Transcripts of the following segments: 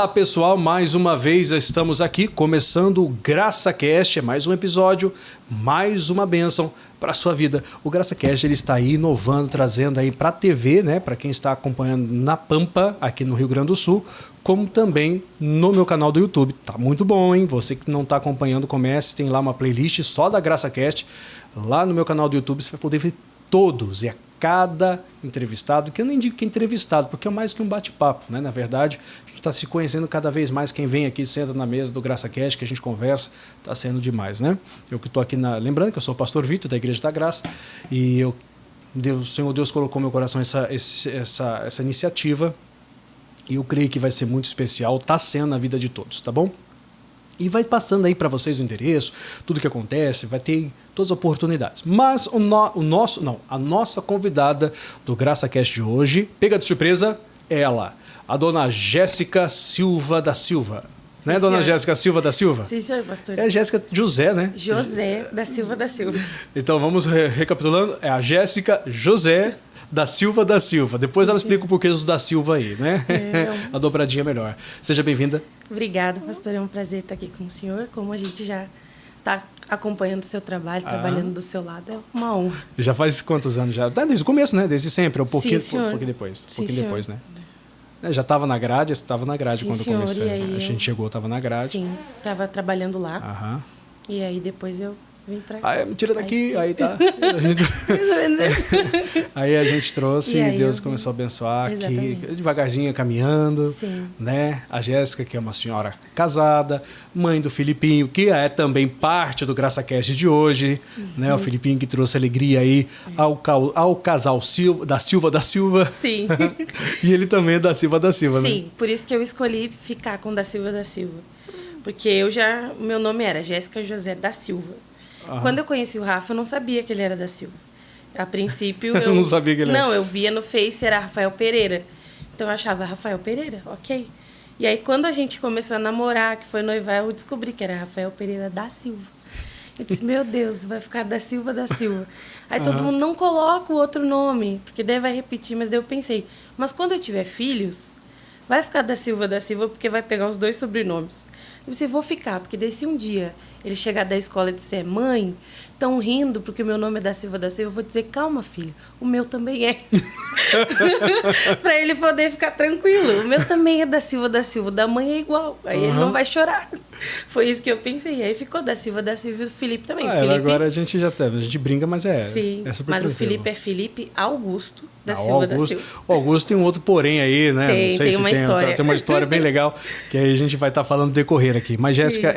pessoal, mais uma vez estamos aqui começando o GraçaCast, é mais um episódio, mais uma bênção para a sua vida. O GraçaCast ele está aí inovando, trazendo aí para a TV, né, para quem está acompanhando na Pampa, aqui no Rio Grande do Sul, como também no meu canal do YouTube. Tá muito bom, hein? Você que não está acompanhando, comece, tem lá uma playlist só da GraçaCast. Lá no meu canal do YouTube você vai poder ver todos e a cada entrevistado, que eu nem digo que é entrevistado, porque é mais que um bate-papo, né? Na verdade, a gente está se conhecendo cada vez mais. Quem vem aqui, senta na mesa do GraçaCast, que a gente conversa, está sendo demais, né? Eu que estou aqui, lembrando que eu sou o pastor Vitor, da Igreja da Graça, e o Senhor Deus colocou no meu coração essa iniciativa, e eu creio que vai ser muito especial, está sendo na vida de todos, tá bom? E vai passando aí para vocês o endereço, tudo que acontece, vai ter todas as oportunidades. Mas a nossa convidada do GraçaCast de hoje, pega de surpresa, ela, a dona Jéssica Silva da Silva. Sim, né, dona Jéssica Silva da Silva? Sim, senhor pastor. É Jéssica José, né? José da Silva da Silva. Então vamos recapitulando, é a Jéssica José da Silva da Silva. Depois ela explica o porquê dos da Silva aí, né? A dobradinha melhor. Seja bem-vinda. Obrigada, pastor. É um prazer estar aqui com o senhor. Como a gente já está acompanhando o seu trabalho, trabalhando do seu lado, é uma honra. Já faz quantos anos já? Desde o começo, né? Desde sempre. Um pouquinho, Sim, um pouquinho depois. Sim, depois, né? Já estava na grade, estava na grade. Sim, quando senhor, eu comecei. Aí a gente chegou, estava na grade. Sim, estava trabalhando lá. Aham. E aí depois eu vim para cá. Me tira daqui, aí tá. Aí a gente trouxe e Deus começou a abençoar aqui, devagarzinho caminhando. Sim. Né? A Jéssica, que é uma senhora casada, mãe do Filipinho, que é também parte do GraçaCast de hoje. Né? O Filipinho que trouxe alegria aí ao casal da Silva. Sim. E ele também é da Silva da Silva, né? Sim, por isso que eu escolhi ficar com da Silva da Silva. Porque meu nome era Jéssica José da Silva. Quando eu conheci o Rafa, eu não sabia que ele era da Silva. A princípio, eu não sabia que ele era. Não, eu via no Face, era Rafael Pereira. Então eu achava, Rafael Pereira, ok. E aí, quando a gente começou a namorar, que foi noivar, eu descobri que era Rafael Pereira da Silva. Eu disse, meu Deus, vai ficar da Silva da Silva. Aí todo mundo não coloca o outro nome, porque daí vai repetir. Mas daí eu pensei, mas quando eu tiver filhos, vai ficar da Silva, porque vai pegar os dois sobrenomes. Eu pensei, vou ficar, porque daí se um dia ele chegar da escola e disser, mãe, estão rindo porque o meu nome é da Silva, eu vou dizer, calma, filho, o meu também é. Para ele poder ficar tranquilo. O meu também é da Silva, da mãe é igual. Aí ele não vai chorar. Foi isso que eu pensei. Aí ficou da Silva e o Felipe também. Felipe... Agora a gente brinca, mas Sim, super mas tranquilo. O Felipe é Felipe Augusto da Silva da Silva. O Augusto tem um outro porém aí, né? Tem, não sei tem se uma história. Tem uma história bem legal que aí a gente vai estar falando decorrer aqui. Mas, Jéssica,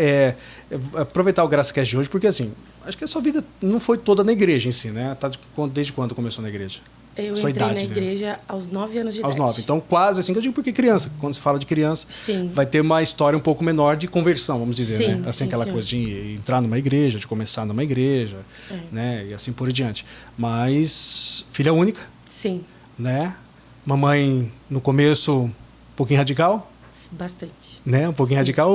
aproveitar o GraçaCast de hoje, porque assim, acho que a sua vida não foi toda na igreja em si, né? Desde quando começou na igreja? Eu entrei na igreja aos 9 anos de idade. Aos 9. Então, quase assim que eu digo, porque criança, quando se fala de criança, sim, vai ter uma história um pouco menor de conversão, vamos dizer, sim, né? Assim, sim, aquela coisa de entrar numa igreja, de começar numa igreja, né? E assim por diante. Mas, filha única. Sim. Né? Mamãe, no começo, um pouquinho radical. Bastante. Né? Um pouquinho radical.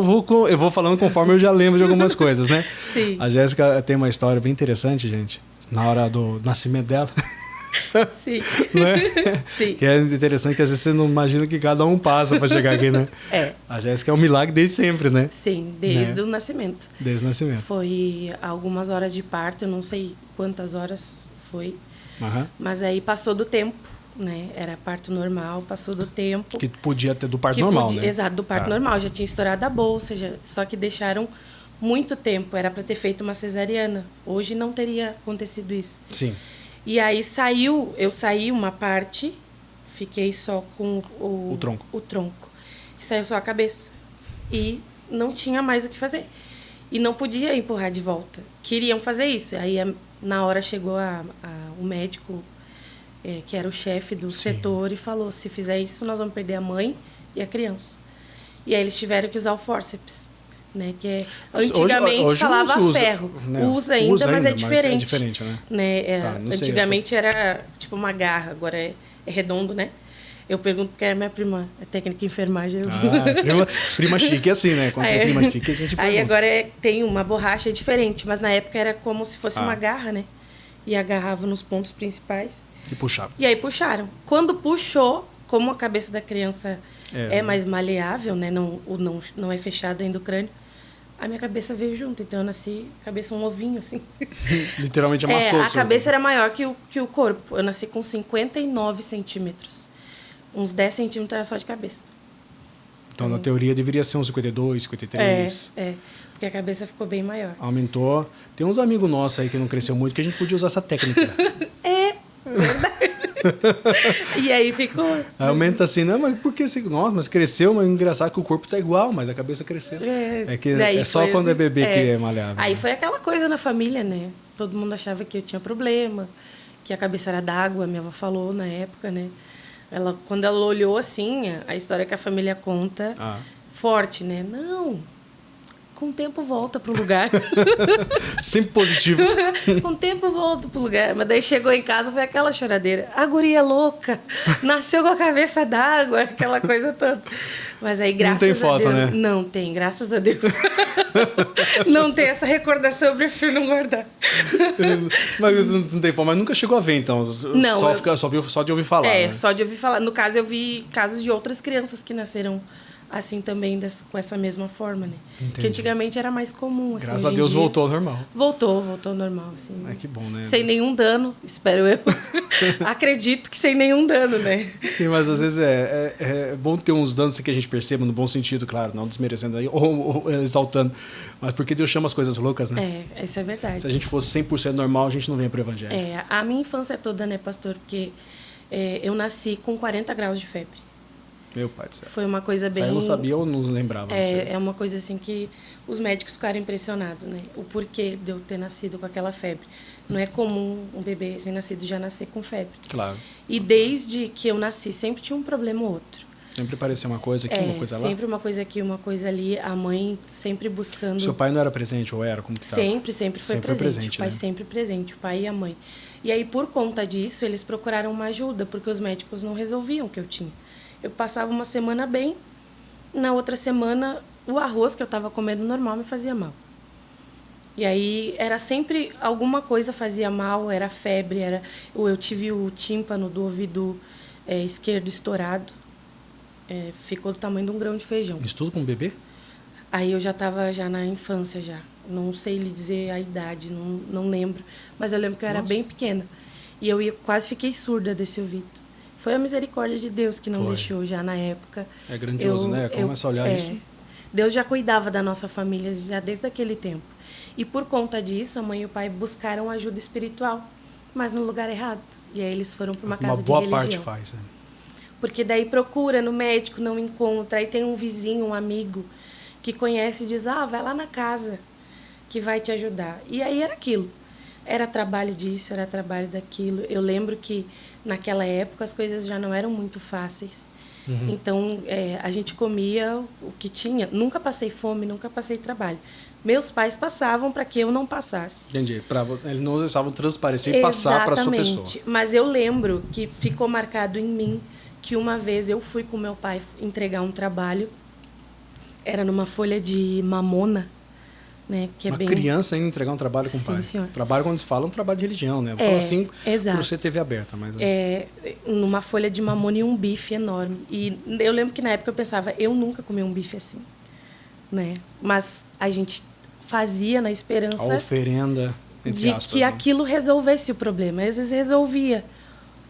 Eu vou falando conforme eu já lembro de algumas coisas, né? Sim. A Jéssica tem uma história bem interessante, gente, na hora do nascimento dela. Sim. Né? Sim. Que é interessante que às vezes você não imagina que cada um passa para chegar aqui, né? A Jéssica é um milagre desde sempre, né? Sim, desde o nascimento. Desde o nascimento. Foi algumas horas de parto, eu não sei quantas horas foi, mas aí passou do tempo, né? Era parto normal, passou do tempo. Que podia ter do parto normal, né? Exato, do parto normal. Já tinha estourado a bolsa, só que deixaram muito tempo. Era para ter feito uma cesariana. Hoje não teria acontecido isso. Sim. E aí eu saí uma parte, fiquei só com o tronco. E saiu só a cabeça. E não tinha mais o que fazer. E não podia empurrar de volta. Queriam fazer isso. Aí na hora chegou o médico, que era o chefe do setor, e falou, se fizer isso, nós vamos perder a mãe e a criança. E aí eles tiveram que usar o fórceps. Né, que antigamente hoje falava ferro, né? Usa ainda, mas é diferente. Mas é diferente, né? Antigamente era tipo uma garra, agora é redondo, né? Eu pergunto porque é minha prima, é técnica de enfermagem. Prima chique é assim, né? Quando tem prima chique, a gente pergunta. Aí agora tem uma borracha diferente, mas na época era como se fosse uma garra, né? E agarrava nos pontos principais. E puxava. E aí puxaram. Quando puxou, como a cabeça da criança é mais maleável, né? Não é fechado ainda o crânio. A minha cabeça veio junto, então eu nasci cabeça um ovinho, assim. Literalmente amassou. A cabeça era maior que o corpo. Eu nasci com 59 centímetros. Uns 10 centímetros era só de cabeça. Então, na teoria, deveria ser uns 52, 53. Porque a cabeça ficou bem maior. Aumentou. Tem uns amigos nossos aí que não cresceu muito, que a gente podia usar essa técnica. Verdade. E aí ficou. Aí aumenta assim, não, mas por que assim? Nossa, mas cresceu, mas engraçado que o corpo tá igual, mas a cabeça cresceu. É só quando é bebê que é maleável. Aí foi aquela coisa na família, né? Todo mundo achava que eu tinha problema, que a cabeça era d'água, minha avó falou na época, né? Quando ela olhou assim, a história que a família conta, forte, né? Não, com o tempo volta pro lugar. Sempre positivo. Com o tempo volta pro lugar. Mas daí chegou em casa, foi aquela choradeira. A guria louca, nasceu com a cabeça d'água, aquela coisa toda. Mas aí, graças a Deus... Não tem foto, né? Não tem, graças a Deus. Não tem essa recordação, eu prefiro não guardar. Mas não tem foto, mas nunca chegou a ver, então? Não. Só de ouvir falar, né? Só de ouvir falar. No caso, eu vi casos de outras crianças que nasceram assim também, com essa mesma forma, né? Entendi. Que antigamente era mais comum, assim. Graças a Deus voltou ao normal. Voltou ao normal, assim. Que bom, né? Sem nenhum dano, espero eu. Acredito que sem nenhum dano, né? Sim, mas às vezes é bom ter uns danos assim, que a gente perceba, no bom sentido, claro, não desmerecendo aí, ou exaltando. Mas porque Deus chama as coisas loucas, né? Isso é verdade. Se a gente fosse 100% normal, a gente não vem pro evangelho. A minha infância toda, né, pastor? Porque eu nasci com 40 graus de febre. Meu pai do céu. Foi uma coisa bem... Eu não sabia ou não lembrava. É uma coisa assim que os médicos ficaram impressionados, né? O porquê de eu ter nascido com aquela febre. Não é comum um bebê recém-nascido já nascer com febre. Claro. E desde que eu nasci, sempre tinha um problema ou outro. Sempre parecia uma coisa aqui, uma coisa lá? Sempre uma coisa aqui, uma coisa ali. A mãe sempre buscando... Seu pai não era presente ou era? Como que tava? Sempre foi presente. O pai, né? Sempre presente, o pai e a mãe. E aí, por conta disso, eles procuraram uma ajuda, porque os médicos não resolviam o que eu tinha. Eu passava uma semana bem, na outra semana o arroz que eu estava comendo normal me fazia mal. E aí era sempre alguma coisa fazia mal, era febre, eu tive o tímpano do ouvido esquerdo estourado, ficou do tamanho de um grão de feijão. Isso tudo com bebê? Aí eu já estava na infância já, não sei lhe dizer a idade, não lembro, mas eu lembro que eu era bem pequena e eu quase fiquei surda desse ouvido. Foi a misericórdia de Deus que não deixou já na época. É grandioso, né? Começa a olhar isso. Deus já cuidava da nossa família já desde aquele tempo. E por conta disso, a mãe e o pai buscaram ajuda espiritual, mas no lugar errado. E aí eles foram para uma casa de religião. Uma boa parte faz, né? Porque daí procura no médico, não encontra. Aí tem um vizinho, um amigo, que conhece e diz, vai lá na casa, que vai te ajudar. E aí era aquilo. Era trabalho disso, era trabalho daquilo. Eu lembro que naquela época as coisas já não eram muito fáceis. Uhum. Então, a gente comia o que tinha. Nunca passei fome, nunca passei trabalho. Meus pais passavam para que eu não passasse. Entendi. Eles não estavam transparecer e passar para a sua pessoa. Mas eu lembro que ficou marcado em mim que uma vez eu fui com meu pai entregar um trabalho. Era numa folha de mamona. Né, que uma criança indo entregar um trabalho com o pai. Senhor. Trabalho, quando se fala, um trabalho de religião, né? Fala assim, exato. Por ser TV aberta. Mas... numa folha de mamona e um bife enorme. E eu lembro que na época eu pensava, eu nunca comi um bife assim. Né? Mas a gente fazia na esperança... A oferenda, entre aspas, que aquilo resolvesse o problema. Às vezes resolvia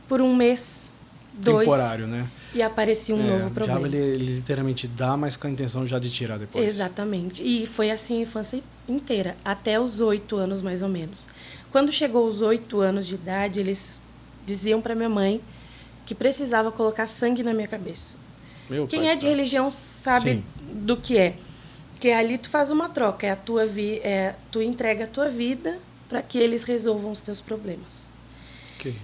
por um mês, 2... Temporário, né? E aparecia um novo problema. O diabo, ele literalmente dá, mas com a intenção já de tirar depois. Exatamente. E foi assim a infância inteira, até os 8 anos, mais ou menos. Quando chegou os 8 anos de idade, eles diziam para minha mãe que precisava colocar sangue na minha cabeça. Quem é de religião sabe do que é. Que ali tu faz uma troca, tu entrega a tua vida para que eles resolvam os teus problemas.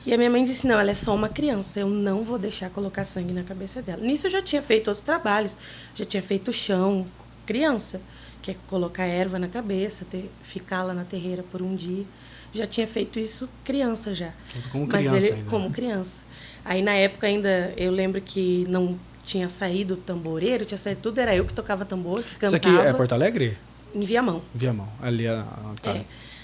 E a minha mãe disse, não, ela é só uma criança, eu não vou deixar colocar sangue na cabeça dela. Nisso eu já tinha feito outros trabalhos, já tinha feito chão, criança, que é colocar erva na cabeça, ficar lá na terreira por um dia. Já tinha feito isso criança já. Como criança ainda. Como criança. Aí na época ainda, eu lembro que não tinha saído tamboreiro, tinha saído tudo, era eu que tocava tambor, que cantava. Isso aqui é Porto Alegre? Em Viamão. Viamão, ali tá.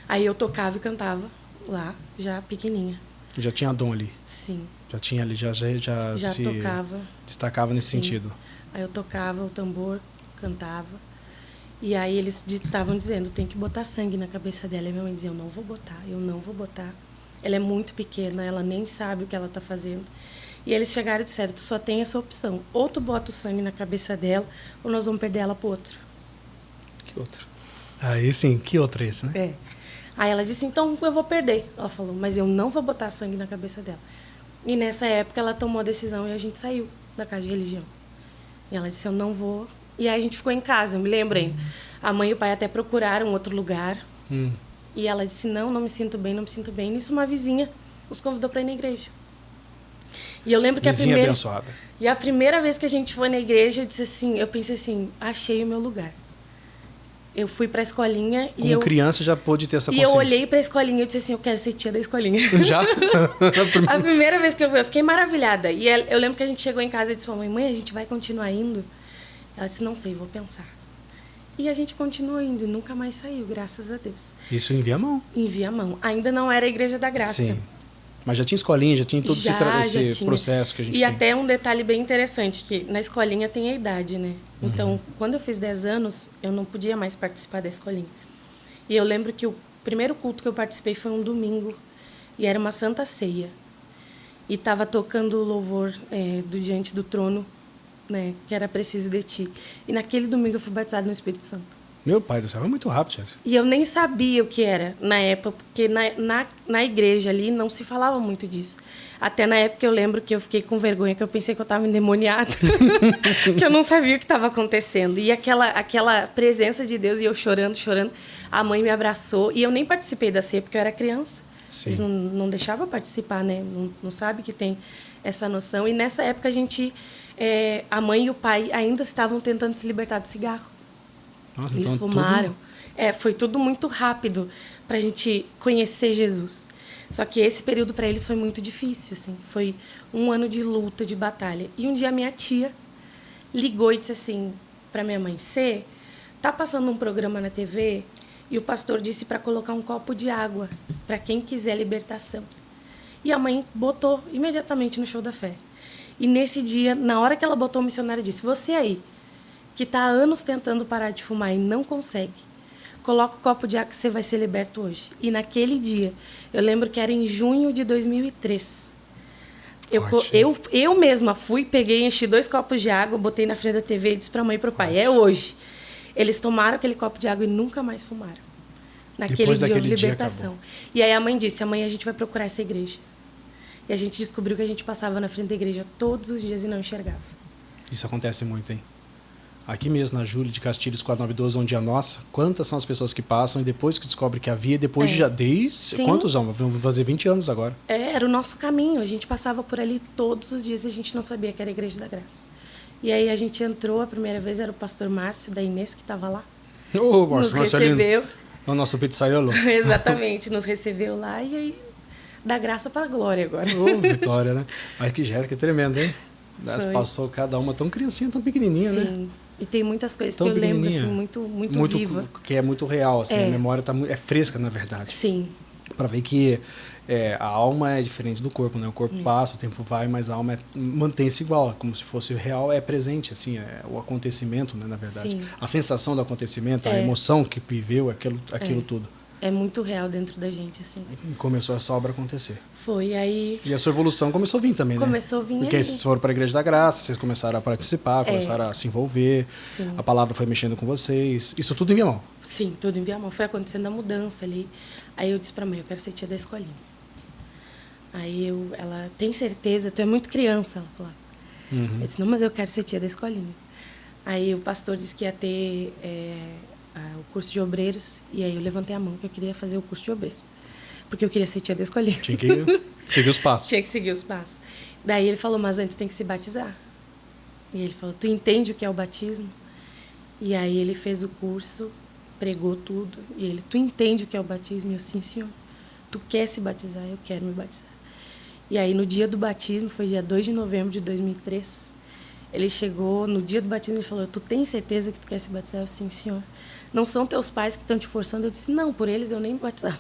Aí eu tocava e cantava lá, já pequenininha. Já tinha dom ali? Sim. Já tinha ali, já se tocava. Destacava nesse sentido. Aí eu tocava o tambor, cantava. E aí eles estavam dizendo, tem que botar sangue na cabeça dela. E minha mãe dizia, eu não vou botar. Ela é muito pequena, ela nem sabe o que ela está fazendo. E eles chegaram e disseram, tu só tem essa opção. Ou tu bota o sangue na cabeça dela, ou nós vamos perder ela pro outro. Que outro? Aí sim, que outro é esse, né? É. Aí ela disse, então eu vou perder. Ela falou, mas eu não vou botar sangue na cabeça dela. E nessa época ela tomou a decisão e a gente saiu da casa de religião. E ela disse, eu não vou. E aí a gente ficou em casa, eu me lembro ainda. A mãe e o pai até procuraram outro lugar. E ela disse, não me sinto bem. Nisso uma vizinha os convidou para ir na igreja. E eu lembro que vizinha abençoada. E a primeira vez que a gente foi na igreja, eu pensei assim, achei o meu lugar. Eu fui para a escolinha e criança já pôde ter essa consciência. E eu olhei para a escolinha e disse assim, eu quero ser tia da escolinha. Já? A primeira vez que eu fiquei maravilhada. E eu lembro que a gente chegou em casa e disse, mãe, a gente vai continuar indo? Ela disse, não sei, vou pensar. E a gente continuou indo e nunca mais saiu, graças a Deus. Isso em Viamão? Em Viamão. Ainda não era a Igreja da Graça. Sim. Mas já tinha escolinha, já tinha todo esse processo que a gente tem. E até um detalhe bem interessante, que na escolinha tem a idade, né? Então, quando eu fiz 10 anos, eu não podia mais participar da escolinha. E eu lembro que o primeiro culto que eu participei foi um domingo. E era uma Santa Ceia. E estava tocando o louvor do Diante do Trono, né? Que era Preciso de Ti. E naquele domingo eu fui batizada no Espírito Santo. Meu pai do céu, é muito rápido, Jéssica. E eu nem sabia o que era na época, porque na igreja ali não se falava muito disso. Até na época eu lembro que eu fiquei com vergonha, que eu pensei que eu estava endemoniada, que eu não sabia o que estava acontecendo. E aquela presença de Deus, e eu chorando, a mãe me abraçou, e eu nem participei da ceia, porque eu era criança. Sim. Eles não deixavam participar, né? Não sabe que tem essa noção. E nessa época a mãe e o pai ainda estavam tentando se libertar do cigarro. Nossa, eles então fumaram. Foi tudo muito rápido para a gente conhecer Jesus. Só que esse período para eles foi muito difícil, assim. Foi um ano de luta, de batalha. E um dia minha tia ligou e disse assim para minha mãe, tá passando um programa na TV e o pastor disse para colocar um copo de água para quem quiser libertação. E a mãe botou imediatamente no Show da Fé. E nesse dia, na hora que ela botou, o missionário disse, você aí, que está há anos tentando parar de fumar e não consegue, coloca o copo de água que você vai ser liberto hoje. E naquele dia, eu lembro que era em junho de 2003. Eu mesma fui, peguei, enchi 2 copos de água, botei na frente da TV e disse para a mãe e para o pai, é hoje. Eles tomaram aquele copo de água e nunca mais fumaram. Naquele dia houve libertação. E aí a mãe disse, amanhã a gente vai procurar essa igreja. E a gente descobriu que a gente passava na frente da igreja todos os dias e não enxergava. Isso acontece muito, hein? Aqui mesmo, na Júlia de Castilhos 4912, onde é a nossa, quantas são as pessoas que passam e depois que descobrem que havia, depois de já desde... Quantos anos? Vamos fazer 20 anos agora. Era o nosso caminho. A gente passava por ali todos os dias e a gente não sabia que era a Igreja da Graça. E aí a gente entrou, a primeira vez era o pastor Márcio, da Inês, que estava lá. Nos recebeu. O nosso pizzaiolo. Exatamente, nos recebeu lá e aí dá graça para a glória agora. Vitória, né? Mas que Jéssica, que tremendo, hein? Passou cada uma tão criancinha, tão pequenininha, né? Sim. E tem muitas coisas que eu lembro, assim, muito viva. Que é muito real, assim, a memória é fresca, na verdade. Sim. Para ver que a alma é diferente do corpo, né? O corpo passa, o tempo vai, mas a alma mantém-se igual, como se fosse real, é presente, assim, é o acontecimento, né, na verdade. Sim. A sensação do acontecimento, a emoção que viveu, aquilo tudo. É muito real dentro da gente, assim. E começou essa obra a acontecer. Foi, aí... E a sua evolução começou a vir também, né? Começou a vir. Porque vocês foram para a Igreja da Graça, vocês começaram a participar, começaram a se envolver, Sim. A palavra foi mexendo com vocês. Isso tudo em Viamão? Sim, tudo em Viamão. Foi acontecendo a mudança ali. Aí eu disse para a mãe, eu quero ser tia da escolinha. Aí ela, tem certeza? Tu é muito criança, ela falou. Eu disse, não, mas eu quero ser tia da escolinha. Aí o pastor disse que ia ter... o curso de obreiros, e aí eu levantei a mão que eu queria fazer o curso de obreiro, porque eu queria ser tia da escolinha. Tinha que seguir os passos. Tinha que seguir os passos. Daí ele falou, mas antes tem que se batizar. E ele falou, tu entende o que é o batismo? E aí ele fez o curso, pregou tudo, e ele, tu entende o que é o batismo? E eu, sim, senhor. Tu quer se batizar? Eu quero me batizar. E aí no dia do batismo, foi dia 2 de novembro de 2003, ele chegou, no dia do batismo, ele falou, tu tem certeza que tu quer se batizar? Eu, sim, senhor. Não são teus pais que estão te forçando? Eu disse, não, por eles eu nem me batizava.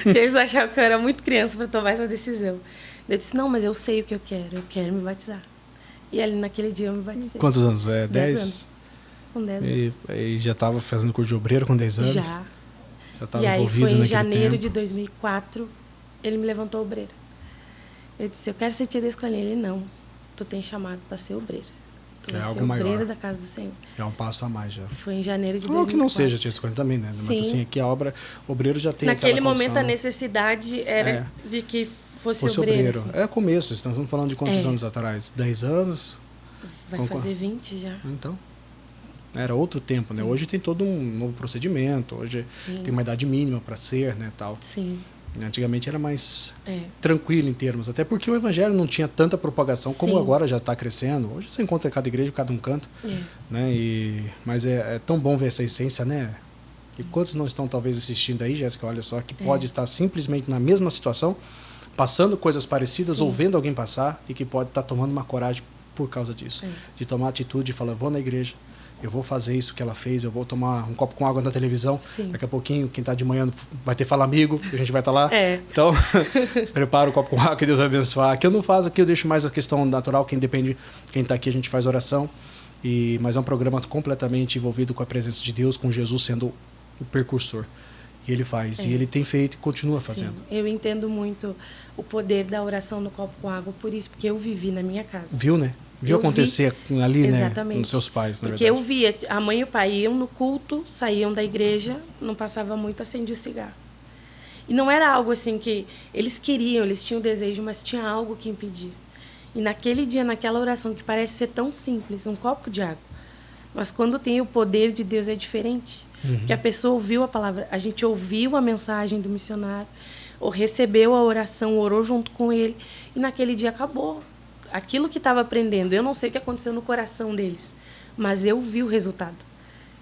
Eles achavam que eu era muito criança para tomar essa decisão. Eu disse, não, mas eu sei o que eu quero me batizar. E ali naquele dia eu me batizei. Quantos anos? 10 anos. Com 10 anos. E já estava fazendo curso de obreiro com 10 anos? Já. Já estava E aí envolvido foi em naquele janeiro tempo. de 2004, ele me levantou obreiro. Eu disse, eu quero ser tia da escolinha. Ele, não, tu tem chamado para ser obreiro. Tu vai ser algo maior. obreiro da casa do Senhor. É um passo a mais já. Foi em janeiro de Não 2004. que não seja tia da escolinha também, né? Mas Sim. assim, aqui a obra, o obreiro já tem Naquele aquela momento condição, a necessidade era de que fosse obreiro. Assim. É começo, estamos falando de quantos É. anos atrás? 10 anos? Vai fazer 20 já. Então, era outro tempo, né? Hoje tem todo um novo procedimento, hoje Sim. tem uma idade mínima para ser, né, tal. Sim. Antigamente era mais É. tranquilo em termos, até porque o evangelho não tinha tanta propagação como Sim. agora já está crescendo. Hoje você encontra em cada igreja, cada um canto, É. né? Mas é tão bom ver essa essência, né? E quantos não estão talvez assistindo aí, Jéssica, olha só, que pode estar simplesmente na mesma situação, passando coisas parecidas, Sim. ou vendo alguém passar, e que pode estar tomando uma coragem por causa disso. É. De tomar atitude e falar, vou na igreja, eu vou fazer isso que ela fez, eu vou tomar um copo com água na televisão, Sim. daqui a pouquinho, quem está de manhã vai ter Fala Amigo, a gente vai estar lá. É. Então, prepara o copo com água, que Deus vai abençoar. Aqui eu não faço, aqui eu deixo mais a questão natural, quem depende, quem está aqui a gente faz oração, mas é um programa completamente envolvido com a presença de Deus, com Jesus sendo o percursor. E ele faz, e ele tem feito e continua fazendo. Sim. Eu entendo muito o poder da oração no copo com água, por isso, porque eu vivi na minha casa. Viu, né? Viu Eu acontecer ali, Exatamente. né? Nos seus pais, na Porque verdade. eu via, a mãe e o pai iam no culto, saíam da igreja, não passava muito, acendia o cigarro. E não era algo assim que eles queriam, eles tinham desejo, mas tinha algo que impedia. E naquele dia, naquela oração, que parece ser tão simples, um copo de água, mas quando tem o poder de Deus é diferente. Porque a pessoa ouviu a palavra, a gente ouviu a mensagem do missionário, ou recebeu a oração, orou junto com ele, e naquele dia acabou. Aquilo que estava aprendendo, eu não sei o que aconteceu no coração deles, mas eu vi o resultado.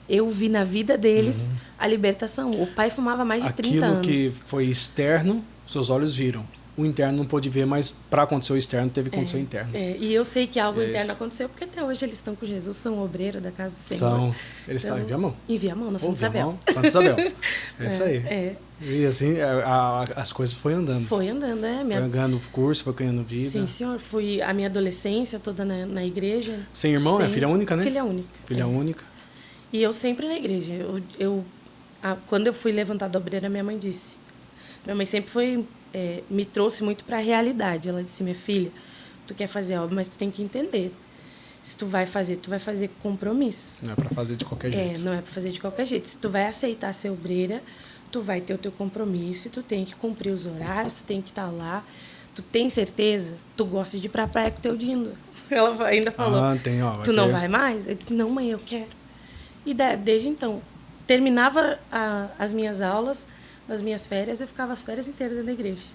Eu vi na vida deles a libertação. O pai fumava mais de 30 anos. Aquilo que foi externo, seus olhos viram. O interno não pôde ver, mas para acontecer o externo, teve que acontecer o interno. E eu sei que algo É interno isso. aconteceu, porque até hoje eles estão com Jesus, são obreiros da casa do Senhor. São, eles estão em Então, Viamão. Em Viamão, na Santa Isabel. Santa Isabel. É isso aí. É. E assim, as coisas foi andando. Foi andando, né? Foi ganhando curso, foi ganhando vida. Sim, senhor. Fui a minha adolescência toda na igreja. Sem irmão, né? Filha única, né? Filha única. Filha única. E eu sempre na igreja. Quando eu fui levantada obreira, minha mãe disse. Minha mãe sempre me trouxe muito para a realidade. Ela disse, minha filha, tu quer fazer a obra, mas tu tem que entender. Se tu vai fazer com compromisso. Não é para fazer de qualquer jeito. Não é para fazer de qualquer jeito. Se tu vai aceitar ser obreira, tu vai ter o teu compromisso, tu tem que cumprir os horários, tu tem que estar lá. Tu tem certeza? Tu gosta de ir pra praia com o teu Dindo. Ela ainda falou, tu não vai mais? Eu disse, não, mãe, eu quero. E desde então, terminava as minhas aulas, nas minhas férias, eu ficava as férias inteiras dentro da igreja.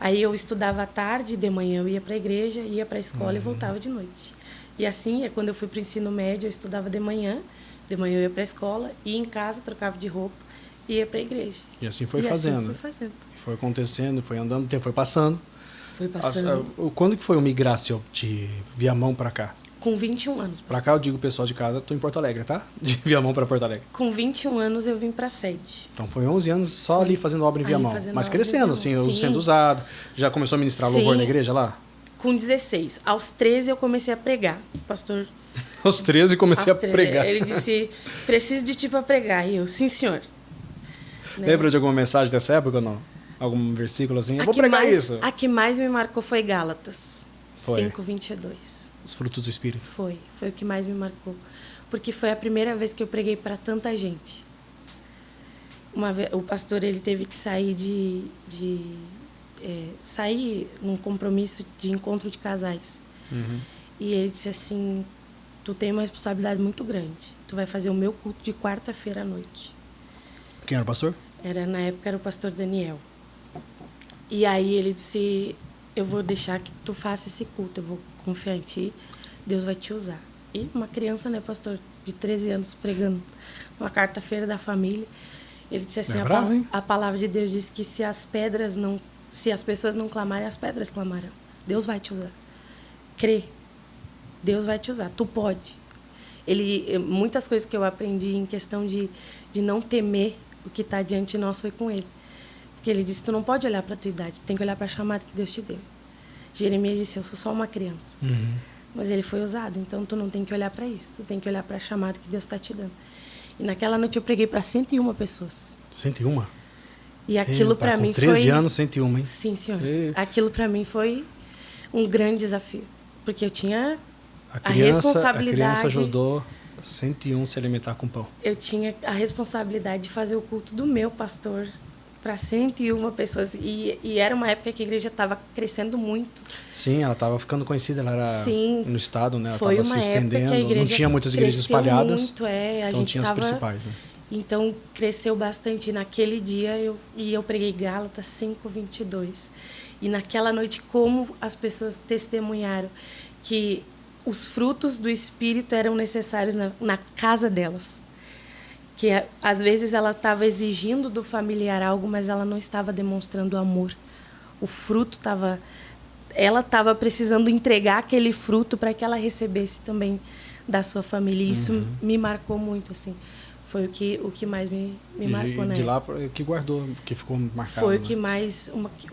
Aí eu estudava à tarde, de manhã eu ia para a igreja, ia para a escola e voltava de noite. E assim, quando eu fui para o ensino médio, eu estudava de manhã eu ia para a escola, ia em casa, trocava de roupa e ia para a igreja. E assim foi fazendo. Foi acontecendo, foi andando, o tempo foi passando. Foi passando. Quando que foi o migrácio de Viamão para cá? Com 21 anos. Para cá eu digo pessoal de casa, tô em Porto Alegre, tá? De Viamão para Porto Alegre. Com 21 anos eu vim para a sede. Então foi 11 anos só ali fazendo obra em Viamão. Mas crescendo, assim, Sim. sendo usado. Já começou a ministrar louvor na igreja lá? Com 16. Aos 13 eu comecei a pregar. O pastor... Aos 13 comecei a pregar. Ele disse, preciso de ti para pregar. E eu, sim, senhor. Lembra de alguma mensagem dessa época ou não? Algum versículo assim? Eu vou pregar isso. A que mais me marcou foi Gálatas 5:22. Os frutos do Espírito. Foi o que mais me marcou. Porque foi a primeira vez que eu preguei para tanta gente. Uma vez, o pastor ele teve que sair sair num compromisso de encontro de casais. E ele disse assim, tu tem uma responsabilidade muito grande. Tu vai fazer o meu culto de quarta-feira à noite. Quem era o pastor? Na época era o pastor Daniel. E aí ele disse, eu vou deixar que tu faça esse culto, eu vou confiar em ti, Deus vai te usar. E uma criança, né, pastor, de 13 anos, pregando uma quarta-feira da família, ele disse assim, a palavra de Deus diz que se as pessoas não clamarem, as pedras clamarão. Deus vai te usar. Crê. Deus vai te usar. Tu pode. Muitas coisas que eu aprendi em questão de não temer o que está diante de nós foi com ele. Porque ele disse, tu não pode olhar para a tua idade, tu tem que olhar para a chamada que Deus te deu. Jeremias disse, eu sou só uma criança. mas ele foi usado. Então, tu não tem que olhar para isso. Tu tem que olhar para a chamada que Deus está te dando. E naquela noite eu preguei para 101 pessoas. 101? E aquilo para mim foi... Com 13 anos, 101, hein? Sim, senhor. Aquilo para mim foi um grande desafio. Porque eu tinha a responsabilidade... A criança ajudou 101 se alimentar com pão. Eu tinha a responsabilidade de fazer o culto do meu pastor para 101 pessoas. E era uma época que a igreja estava crescendo muito. Sim, ela estava ficando conhecida, ela era no estado, né? Ela estava se estendendo. Não tinha muitas igrejas espalhadas. Muito, a então gente tinha as principais. Né? Então cresceu bastante. Naquele dia eu preguei Gálatas 5:22. E naquela noite, como as pessoas testemunharam que os frutos do Espírito eram necessários na casa delas. Que às vezes ela estava exigindo do familiar algo, mas ela não estava demonstrando amor. O fruto estava... Ela estava precisando entregar aquele fruto para que ela recebesse também da sua família. E isso me marcou muito, assim. Foi o que mais me marcou, né? De lá que guardou, que ficou marcado. Foi né?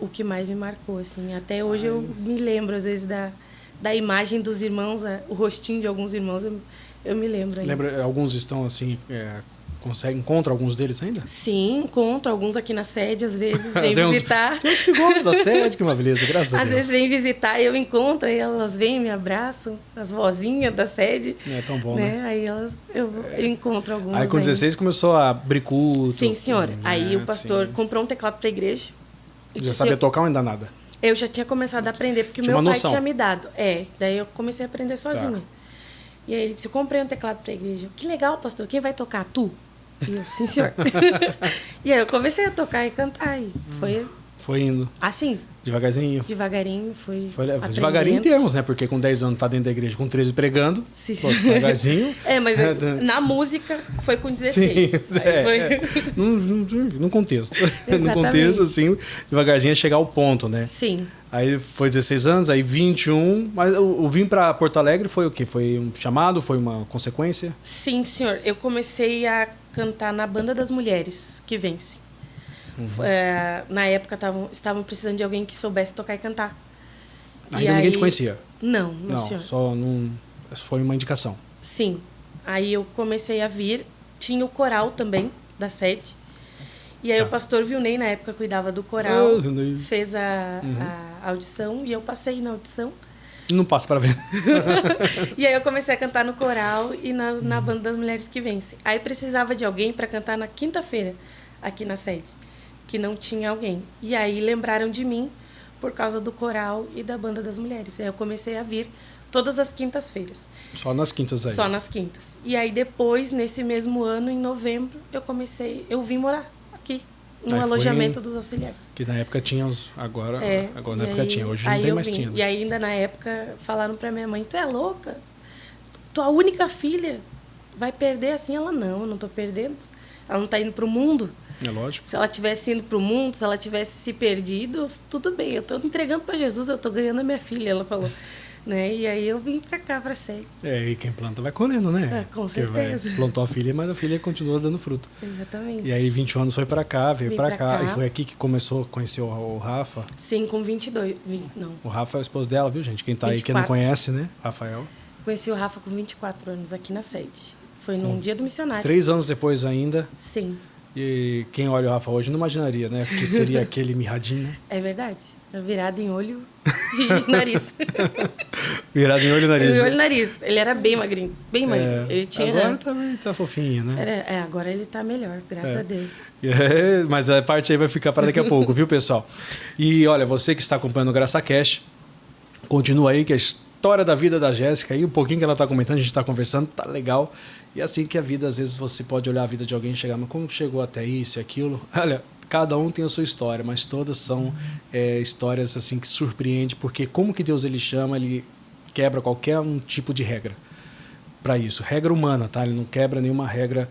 o que mais me marcou, assim. Até hoje eu me lembro, às vezes, da imagem dos irmãos, o rostinho de alguns irmãos, eu me lembro ainda. Lembra, alguns estão assim, encontra alguns deles ainda? Sim, encontro alguns aqui na sede, às vezes vêm visitar. Tem uns que gostam da sede, que uma beleza, graças a Deus. Às vezes vêm visitar e eu encontro, e elas vêm, me abraçam, as vozinhas da sede. É tão bom, né? Aí eu encontro algumas. Aí com 16 começou a abrir culto. Sim, senhora. Aí o pastor comprou um teclado para a igreja. Já sabia tocar ou ainda nada? Eu já tinha começado a aprender, porque o meu pai tinha me dado. Daí eu comecei a aprender sozinha. Tá. E aí ele disse, eu comprei um teclado para a igreja. Que legal, pastor, quem vai tocar? Tu? E eu, sim, senhor. E aí eu comecei a tocar e cantar. E foi indo. Assim. Devagarinho. Devagarinho, foi devagarinho em termos, né? Porque com 10 anos tá dentro da igreja, com 13 pregando. Sim, sim. Devagarzinho. Mas na música foi com 16. Sim, No contexto. No contexto, assim, devagarzinho é chegar ao ponto, né? Sim. Aí foi 16 anos, aí 21. Mas o vir para Porto Alegre foi o quê? Foi um chamado? Foi uma consequência? Sim, senhor. Eu comecei a cantar na Banda das Mulheres que Vence. Na época estavam precisando de alguém que soubesse tocar e cantar. Ainda ninguém te conhecia? Não, senhor. Foi uma indicação. Sim. Aí eu comecei a vir. Tinha o coral também, da sede. E aí o pastor Vilney, na época, cuidava do coral. Fez a audição e eu passei na audição. Não passa para ver. E aí eu comecei a cantar no coral e na Banda das Mulheres que Vence. Aí precisava de alguém para cantar na quinta-feira, aqui na sede. Que não tinha alguém. E aí lembraram de mim por causa do coral e da Banda das Mulheres. Aí eu comecei a vir todas as quintas-feiras. Só nas quintas aí? Só nas quintas. E aí depois, nesse mesmo ano, em novembro, eu vim morar aqui, no alojamento dos auxiliares. Que na época tinha agora na época tinha, hoje não tem mais tinha. E ainda na época falaram pra minha mãe, tu é louca? Tua única filha vai perder assim? Ela, não, eu não tô perdendo. Ela não tá indo pro mundo. É lógico. Se ela tivesse indo pro mundo, se ela tivesse se perdido, tudo bem. Eu tô entregando para Jesus, eu tô ganhando a minha filha, ela falou. Né? E aí eu vim para cá, para Sede. E quem planta vai colhendo, né? Com certeza. Plantou a filha, mas a filha continua dando fruto. Exatamente. E aí 21 anos foi para cá, veio para cá. E foi aqui que começou a conhecer o Rafa? Sim, com 22. Não. O Rafa é o esposo dela, viu, gente? Quem tá 24. Aí, quem não conhece, né? Rafael. Conheci o Rafa com 24 anos aqui na Sede. Foi num dia do missionário. 3 anos depois ainda. Sim. E quem olha o Rafa hoje não imaginaria, né? Que seria aquele mirradinho, né? É verdade. Virado em olho e nariz. Virado em olho e nariz. Olho e nariz. Ele era bem magrinho. Bem magrinho. Ele tinha... Agora também tá fofinho, né? Agora ele tá melhor, graças a Deus. Mas a parte aí vai ficar para daqui a pouco, viu, pessoal? E olha, você que está acompanhando o GraçaCast, continua aí que a história da vida da Jéssica aí, um pouquinho que ela tá comentando, a gente tá conversando, tá legal. E assim que a vida, às vezes você pode olhar a vida de alguém e chegar, mas como chegou até isso e aquilo? Olha, cada um tem a sua história, mas todas são histórias assim que surpreendem, porque como que Deus ele chama, ele quebra qualquer um tipo de regra para isso. Regra humana, tá? Ele não quebra nenhuma regra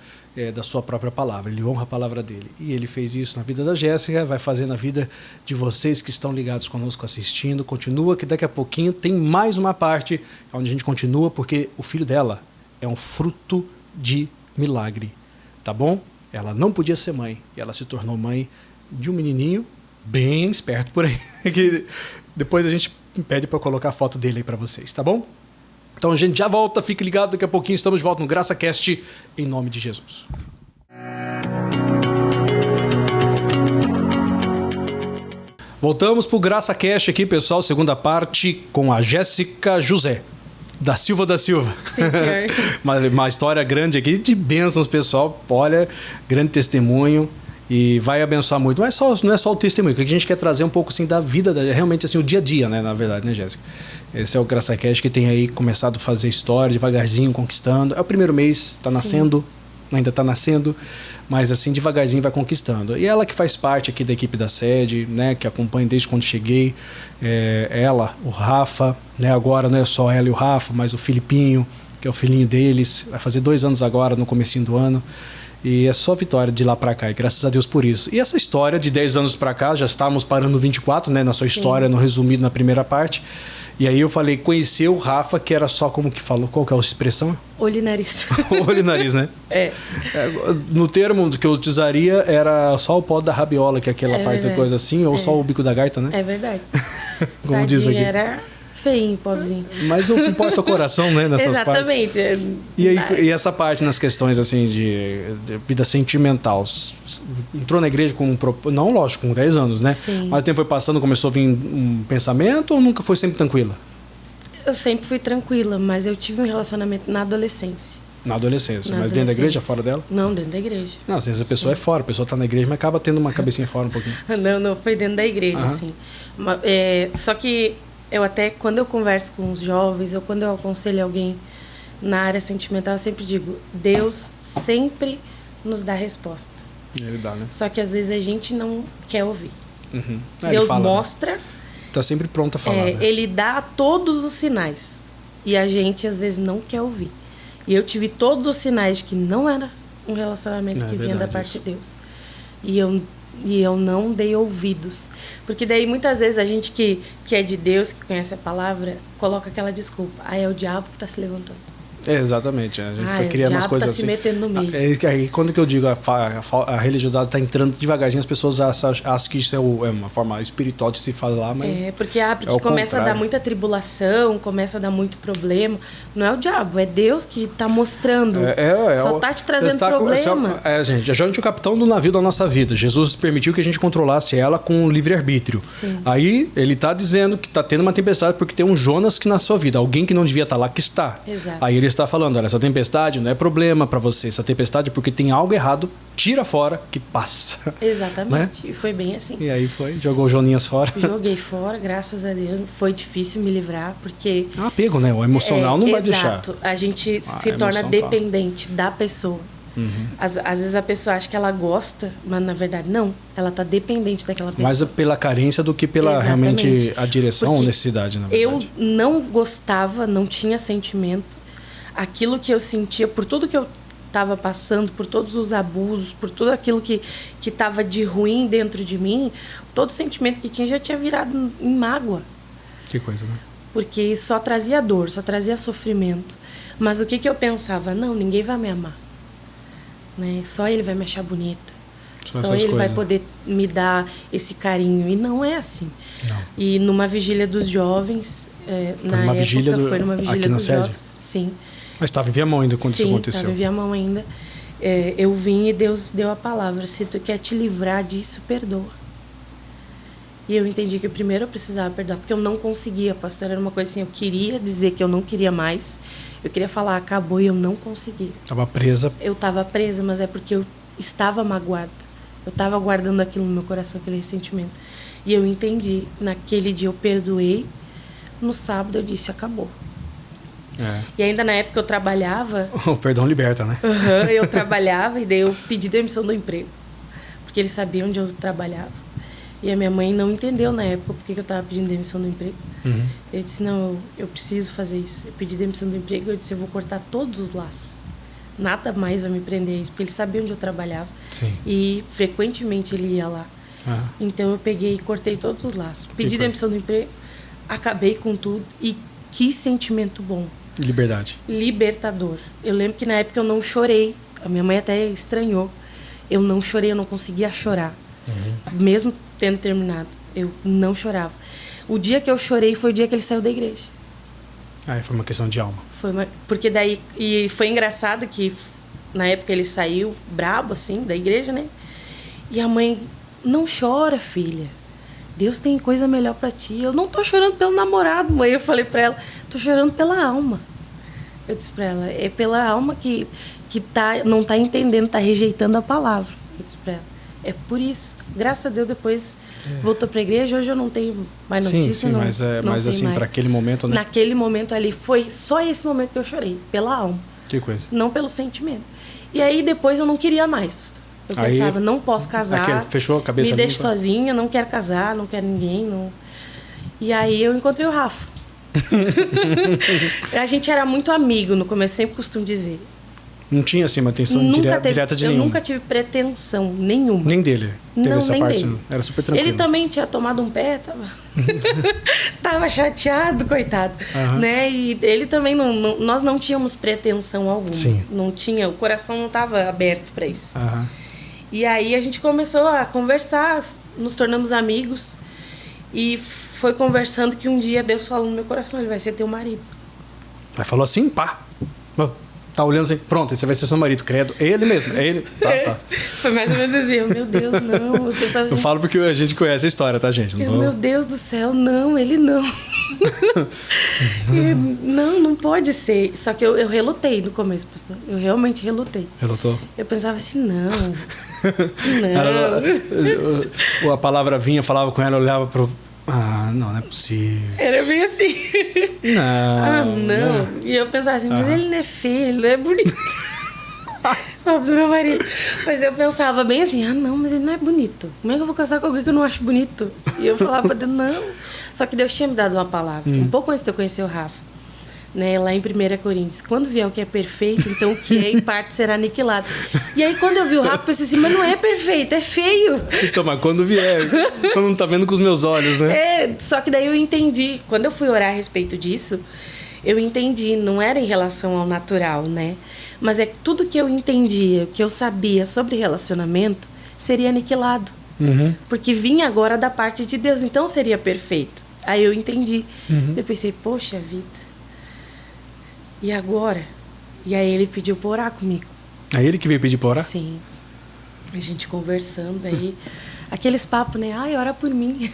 da sua própria palavra, ele honra a palavra dele. E ele fez isso na vida da Jéssica, vai fazer na vida de vocês que estão ligados conosco assistindo. Continua que daqui a pouquinho tem mais uma parte onde a gente continua, porque o filho dela é um fruto de milagre, tá bom? Ela não podia ser mãe, e ela se tornou mãe de um menininho bem esperto por aí, que depois a gente pede para colocar a foto dele aí para vocês, tá bom? Então a gente já volta, fique ligado, daqui a pouquinho estamos de volta no GraçaCast, em nome de Jesus. Voltamos pro GraçaCast aqui, pessoal, segunda parte com a Jéssica José, da Silva da Silva. Sim, senhor. uma história grande aqui de bênçãos, pessoal. Olha, grande testemunho e vai abençoar muito. Não é só o testemunho, que a gente quer trazer um pouco assim da vida, realmente assim o dia a dia, né, na verdade, né, Jéssica? Esse é o GraçaCast que tem aí começado a fazer história devagarzinho, conquistando. É o primeiro mês, tá nascendo, ainda tá nascendo, mas assim devagarzinho vai conquistando. E ela que faz parte aqui da equipe da sede, né, que acompanha desde quando cheguei, ela, o Rafa, né, agora não é só ela e o Rafa, mas o Filipinho, que é o filhinho deles, vai fazer 2 anos agora, no comecinho do ano. E é só vitória de lá pra cá, e graças a Deus por isso. E essa história de 10 anos pra cá, já estávamos parando 24, né, na sua história, no resumido na primeira parte. E aí eu falei, conhecer o Rafa, que era só como que falou, qual que é a expressão? Olho e nariz. Olho e nariz, né? No termo que eu utilizaria, era só o pó da rabiola, que é aquela parte da coisa assim, ou só o bico da gaita, né? É verdade. Como diz aqui. Era feinho, pobrezinho. Mas não importa o coração, né? Nessas Exatamente. Partes. E essa parte nas questões assim de vida sentimental, entrou na igreja com não, lógico, com 10 anos, né? Sim. Mas o tempo foi passando, começou a vir um pensamento ou nunca foi sempre tranquila? Eu sempre fui tranquila, mas eu tive um relacionamento na adolescência. Na adolescência, mas dentro da igreja, fora dela? Não, dentro da igreja. Não, às vezes a pessoa é fora, a pessoa tá na igreja, mas acaba tendo uma cabecinha fora um pouquinho. Não, foi dentro da igreja, assim. Só que eu até, quando eu converso com os jovens, ou quando eu aconselho alguém na área sentimental, eu sempre digo, Deus sempre nos dá resposta. Ele dá, né? Só que às vezes a gente não quer ouvir. Uhum. Deus fala, mostra. Né? Tá sempre pronto a falar, né? Ele dá todos os sinais. E a gente às vezes não quer ouvir. E eu tive todos os sinais de que não era um relacionamento que vinha da parte de Deus. E eu não dei ouvidos. Porque daí muitas vezes a gente que é de Deus, que conhece a palavra, coloca aquela desculpa. É o diabo que está se levantando. Exatamente. A gente foi criando umas coisas assim. O diabo está se metendo no meio. Aí, quando que eu digo a religiosidade está entrando devagarzinho, as pessoas acham que isso é uma forma espiritual de se falar, mas porque começa a dar muita tribulação, começa a dar muito problema. Não é o diabo, é Deus que está mostrando. Só está te trazendo problema. Gente, a gente é o capitão do navio da nossa vida. Jesus permitiu que a gente controlasse ela com livre-arbítrio. Aí ele está dizendo que está tendo uma tempestade porque tem um Jonas que na sua vida, alguém que não devia estar lá, que está. Exato. Aí ele está falando, olha, essa tempestade não é problema para você, essa tempestade é porque tem algo errado, tira fora que passa. Exatamente, né? E foi bem assim. E aí jogou o Joninhas fora. Joguei fora, graças a Deus, foi difícil me livrar, porque... É um apego, né? O emocional não vai deixar. Exato, a gente se torna dependente da pessoa. Uhum. Às vezes a pessoa acha que ela gosta, mas na verdade não, ela está dependente daquela pessoa. Mais pela carência do que pela realmente a direção ou necessidade, na verdade. Eu não gostava, não tinha sentimento. Aquilo que eu sentia, por tudo que eu estava passando, por todos os abusos, por tudo aquilo que estava de ruim dentro de mim, todo sentimento que tinha já tinha virado em mágoa. Que coisa, né? Porque só trazia dor, só trazia sofrimento. Mas o que eu pensava? Não, ninguém vai me amar. Né? Só ele vai me achar bonita. Só ele vai poder me dar esse carinho. E não é assim. Não. E numa vigília dos jovens, na época foi numa vigília dos jovens. Sim. Mas estava em Viamão ainda quando isso aconteceu. Sim, estava em Viamão ainda. Eu vim e Deus deu a palavra. Se tu quer te livrar disso, perdoa. E eu entendi que primeiro eu precisava perdoar, porque eu não conseguia, pastor. Era uma coisa assim, eu queria dizer que eu não queria mais. Eu queria falar, acabou, e eu não conseguia. Estava presa. Eu estava presa, mas é porque eu estava magoada. Eu estava guardando aquilo no meu coração, aquele ressentimento. E eu entendi. Naquele dia eu perdoei. No sábado eu disse, acabou. E ainda na época eu trabalhava... O perdão liberta, né? Eu trabalhava e daí eu pedi demissão do emprego. Porque eles sabiam onde eu trabalhava. E a minha mãe não entendeu na época porque eu estava pedindo demissão do emprego. Uhum. Eu disse, não, eu preciso fazer isso. Eu pedi demissão do emprego, eu disse, eu vou cortar todos os laços. Nada mais vai me prender a isso, porque ele sabia onde eu trabalhava. Sim. E frequentemente ele ia lá. Então eu peguei e cortei todos os laços. Pedi demissão do emprego, acabei com tudo. E que sentimento bom. Liberdade. Libertador. Eu lembro que na época eu não chorei. A minha mãe até estranhou. Eu não chorei, eu não conseguia chorar. Uhum. Mesmo tendo terminado. Eu não chorava. O dia que eu chorei foi o dia que ele saiu da igreja. Aí foi uma questão de alma. Porque daí... E foi engraçado que na época ele saiu brabo, assim, da igreja, né? E a mãe... Não chora, filha. Deus tem coisa melhor pra ti. Eu não tô chorando pelo namorado, mãe. Eu falei pra ela, tô chorando pela alma. Eu disse pra ela, é pela alma que não tá entendendo, tá rejeitando a palavra. Eu disse pra ela, é por isso. Graças a Deus, depois voltou pra igreja. Hoje eu não tenho mais notícia. Sim, não, mas assim, para aquele momento, né? Naquele momento ali, foi só esse momento que eu chorei, pela alma. Que coisa. Não pelo sentimento. E aí, depois, eu não queria mais, pastor. Eu pensava, não posso casar. Fechou a cabeça. Me deixo sozinha, não quero casar, não quero ninguém. Não... E aí, eu encontrei o Rafa. A gente era muito amigo no começo, sempre costumo dizer. Não tinha, assim, uma atenção direta de nenhum. Eu nunca tive pretensão nenhuma. Nem dele? Teve não, essa nem parte, dele. Não. Era super tranquilo. Ele também tinha tomado um pé, tava chateado, coitado. Né? E ele também, nós não tínhamos pretensão alguma. Sim. Não tinha, o coração não estava aberto para isso. E aí a gente começou a conversar, nos tornamos amigos. E foi conversando que um dia Deus falou no meu coração, ele vai ser teu marido. Aí falou assim, pá. Tá olhando assim, pronto, esse vai ser seu marido, credo. Ele mesmo, é ele. Tá. Foi mais ou menos assim, meu Deus, não. Assim, eu falo porque a gente conhece a história, tá, gente? Meu Deus do céu, não, ele não. Não pode ser. Só que eu relutei no começo, pastor. Eu realmente relutei. Relutou? Eu pensava assim, não. A palavra vinha, falava com ela, eu olhava pro... não é possível. Era bem assim. Não. E eu pensava assim, mas ele não é feio, ele não é bonito. Do meu marido. Mas eu pensava bem assim, não, mas ele não é bonito. Como é que eu vou casar com alguém que eu não acho bonito? E eu falava pra Deus, não. Só que Deus tinha me dado uma palavra. Um pouco antes de eu conhecer o Rafa. Né, lá em 1 Coríntios, quando vier o que é perfeito, então o que é em parte será aniquilado. E aí quando eu vi o Rafa, eu pensei assim, mas não é perfeito, é feio. Então, mas quando vier, você não tá vendo com os meus olhos, né? Só que daí eu entendi, quando eu fui orar a respeito disso, eu entendi, não era em relação ao natural, né? Mas é que tudo que eu entendia, que eu sabia sobre relacionamento, seria aniquilado. Porque vinha agora da parte de Deus, então seria perfeito. Aí eu entendi. Eu pensei, poxa vida. E agora? E aí ele pediu pra orar comigo. É ele que veio pedir pra orar? Sim. A gente conversando aí. Aqueles papos, né? Ai, ora por mim.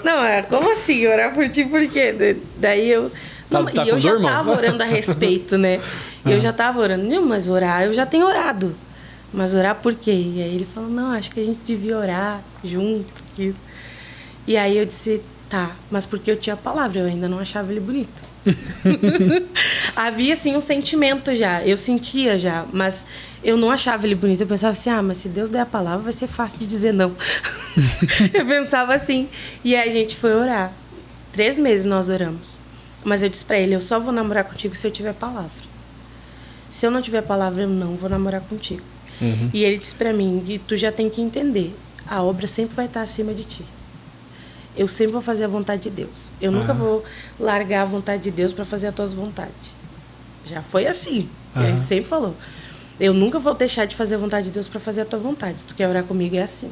Não, como assim? Orar por ti por quê? Daí eu... E eu já tava orando a respeito, né? Eu já tava orando. Não, mas orar, eu já tenho orado. Mas orar por quê? E aí ele falou, não, acho que a gente devia orar junto. E aí eu disse, tá, mas porque eu tinha a palavra, eu ainda não achava ele bonito. Havia assim um sentimento já, eu sentia já, mas eu não achava ele bonito. Eu pensava assim, mas se Deus der a palavra vai ser fácil de dizer não. Eu pensava assim. E aí a gente foi orar. 3 meses nós oramos. Mas eu disse pra ele, eu só vou namorar contigo se eu tiver palavra. Se eu não tiver palavra, eu não vou namorar contigo. E ele disse pra mim, e tu já tem que entender, a obra sempre vai estar acima de ti. Eu sempre vou fazer a vontade de Deus. Eu nunca vou largar a vontade de Deus para fazer as tuas vontades. Já foi assim. Ele sempre falou. Eu nunca vou deixar de fazer a vontade de Deus para fazer a tua vontade. Se tu quer orar comigo, é assim.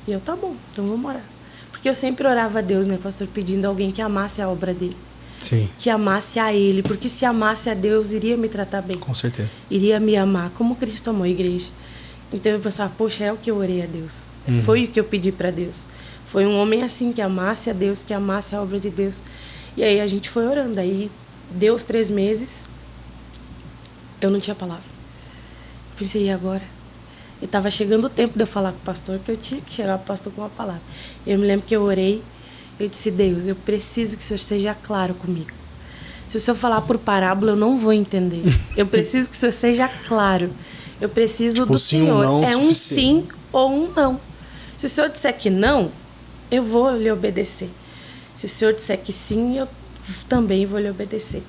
E eu, tá bom, então vamos orar. Porque eu sempre orava a Deus, né, pastor, pedindo a alguém que amasse a obra dele. Sim. Que amasse a ele. Porque se amasse a Deus, iria me tratar bem. Com certeza. Iria me amar, como Cristo amou a igreja. Então eu pensava, poxa, é o que eu orei a Deus. Foi o que eu pedi para Deus. Foi um homem assim, que amasse a Deus, que amasse a obra de Deus. E aí a gente foi orando. Aí deu os 3 meses, eu não tinha palavra. Pensei, e agora? E estava chegando o tempo de eu falar com o pastor, que eu tinha que chegar para o pastor com uma palavra. Eu me lembro que eu orei, eu disse, Deus, eu preciso que o Senhor seja claro comigo. Se o Senhor falar por parábola, eu não vou entender. Eu preciso que o Senhor seja claro. Eu preciso do Senhor. É um sim ou um não. Se o Senhor disser que não, eu vou lhe obedecer. Se o Senhor disser que sim, eu também vou lhe obedecer.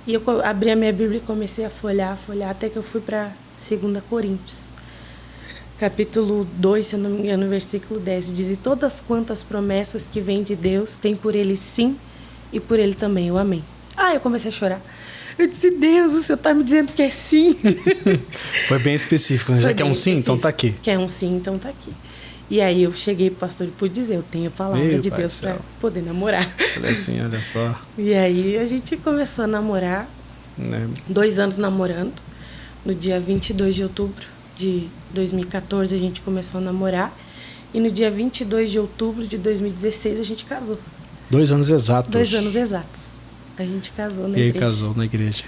E eu abri a minha Bíblia e comecei a folhear, até que eu fui para 2 Coríntios. Capítulo 2, se eu não me engano, versículo 10. Diz, e todas quantas promessas que vêm de Deus, tem por ele sim, e por ele também o amém. Eu comecei a chorar. Eu disse, Deus, o Senhor está me dizendo que é sim. Foi bem específico, né? Já que é um sim, então tá aqui. Que é um sim, então tá aqui. E aí eu cheguei pro pastor e pude dizer, eu tenho a palavra Meu de pai Deus do céu. para poder namorar. Falei assim, olha só. E aí a gente começou a namorar, Né? 2 anos namorando. No dia 22 de outubro de 2014 a gente começou a namorar. E no dia 22 de outubro de 2016 a gente casou. 2 anos exatos. 2 anos exatos. A gente casou na E aí igreja. casou na igreja.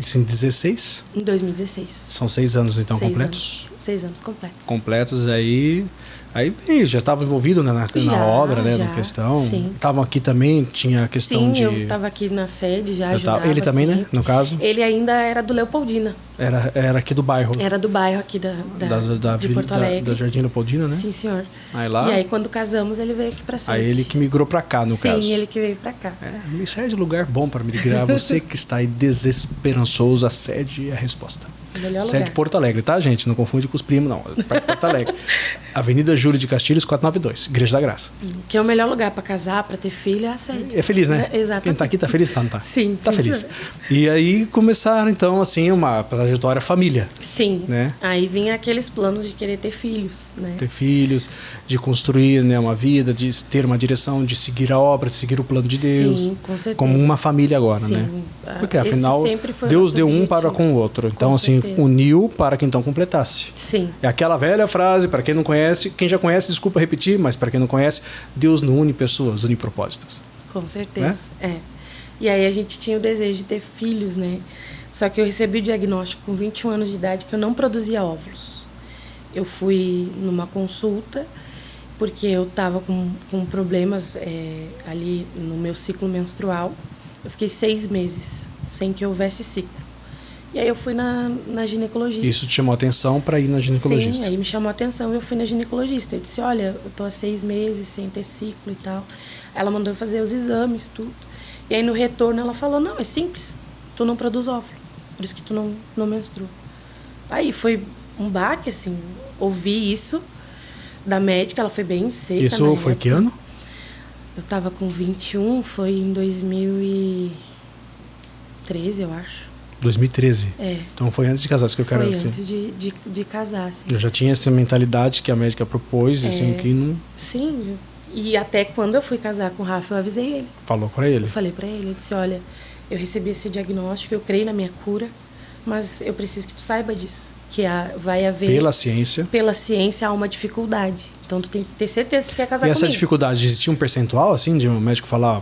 Isso em 16? Em 2016. São 6 anos então 6 completos? anos. 6 anos completos. Completos aí. Aí bem, já estava envolvido, né, na Já, obra, né? já, Na questão. sim. Estavam aqui também, tinha a questão Sim, de. eu estava aqui na sede, já ajudava. Ele também, né? sempre. No caso. Ele ainda era do Leopoldina. Era aqui do bairro. Era do bairro aqui de Vila- Porto Alegre. da Jardim Leopoldina, né? Sim, senhor. Aí lá. E aí, quando casamos, ele veio aqui pra sede. Aí ele que migrou pra cá, no caso. Sim, ele que veio pra cá. Me serve de lugar bom para migrar. Você que está aí desesperançoso, a sede é a resposta. Melhor Sede lugar. Porto Alegre, tá, gente? Não confunde com os primos, não. É Porto Alegre. Avenida Júlio de Castilhos, 492, Igreja da Graça. Que é o melhor lugar pra casar, pra ter filho, é a sede. É feliz, né? Exatamente. Quem tá aqui tá feliz, tá, não tá? Sim, Tá sim, feliz. senhor. E aí começaram, então, assim, uma trajetória família. Sim. Né? Aí vinha aqueles planos de querer ter filhos, né? Ter filhos, de construir, né, uma vida, de ter uma direção, de seguir a obra, de seguir o plano de Deus. Sim, com certeza. Como uma família agora, Sim. né? Porque Esse afinal, sempre foi o Deus nosso deu um objetivo. para com o outro. Então, assim, certeza. uniu para que então completasse. Sim. É aquela velha frase, para quem não conhece, quem já conhece, desculpa repetir, mas para quem não conhece, Deus não une pessoas, une propósitos. Com certeza, é. E aí a gente tinha o desejo de ter filhos, né? Só que eu recebi o diagnóstico com 21 anos de idade que eu não produzia óvulos. Eu fui numa consulta porque eu estava com problemas ali no meu ciclo menstrual. Eu fiquei 6 meses sem que houvesse ciclo. E aí eu fui na ginecologista. Isso te chamou a atenção para ir na ginecologista? Sim, aí me chamou a atenção e eu fui na ginecologista. Eu disse, olha, eu tô há 6 meses sem ter ciclo e tal. Ela mandou eu fazer os exames, tudo. E aí no retorno ela falou, não, é simples, tu não produz óvulo, por isso que tu não menstrua. Aí foi um baque, assim, ouvi isso da médica, ela foi bem seca. Isso na foi época. que ano? Eu tava com 21, foi em 2013, eu acho. 2013. É. Então foi antes de casar, isso que eu quero Foi dizer. antes de casar, assim. Eu já tinha essa mentalidade que a médica propôs, assim, que não Sim, e até quando eu fui casar com o Rafa, eu avisei ele. falou para ele. Eu falei pra ele, eu disse, olha, eu recebi esse diagnóstico, eu creio na minha cura, mas eu preciso que tu saiba disso, que vai haver... Pela ciência. Pela ciência há uma dificuldade, então tu tem que ter certeza que tu quer casar E essa comigo. dificuldade, existia um percentual, assim, de um médico falar,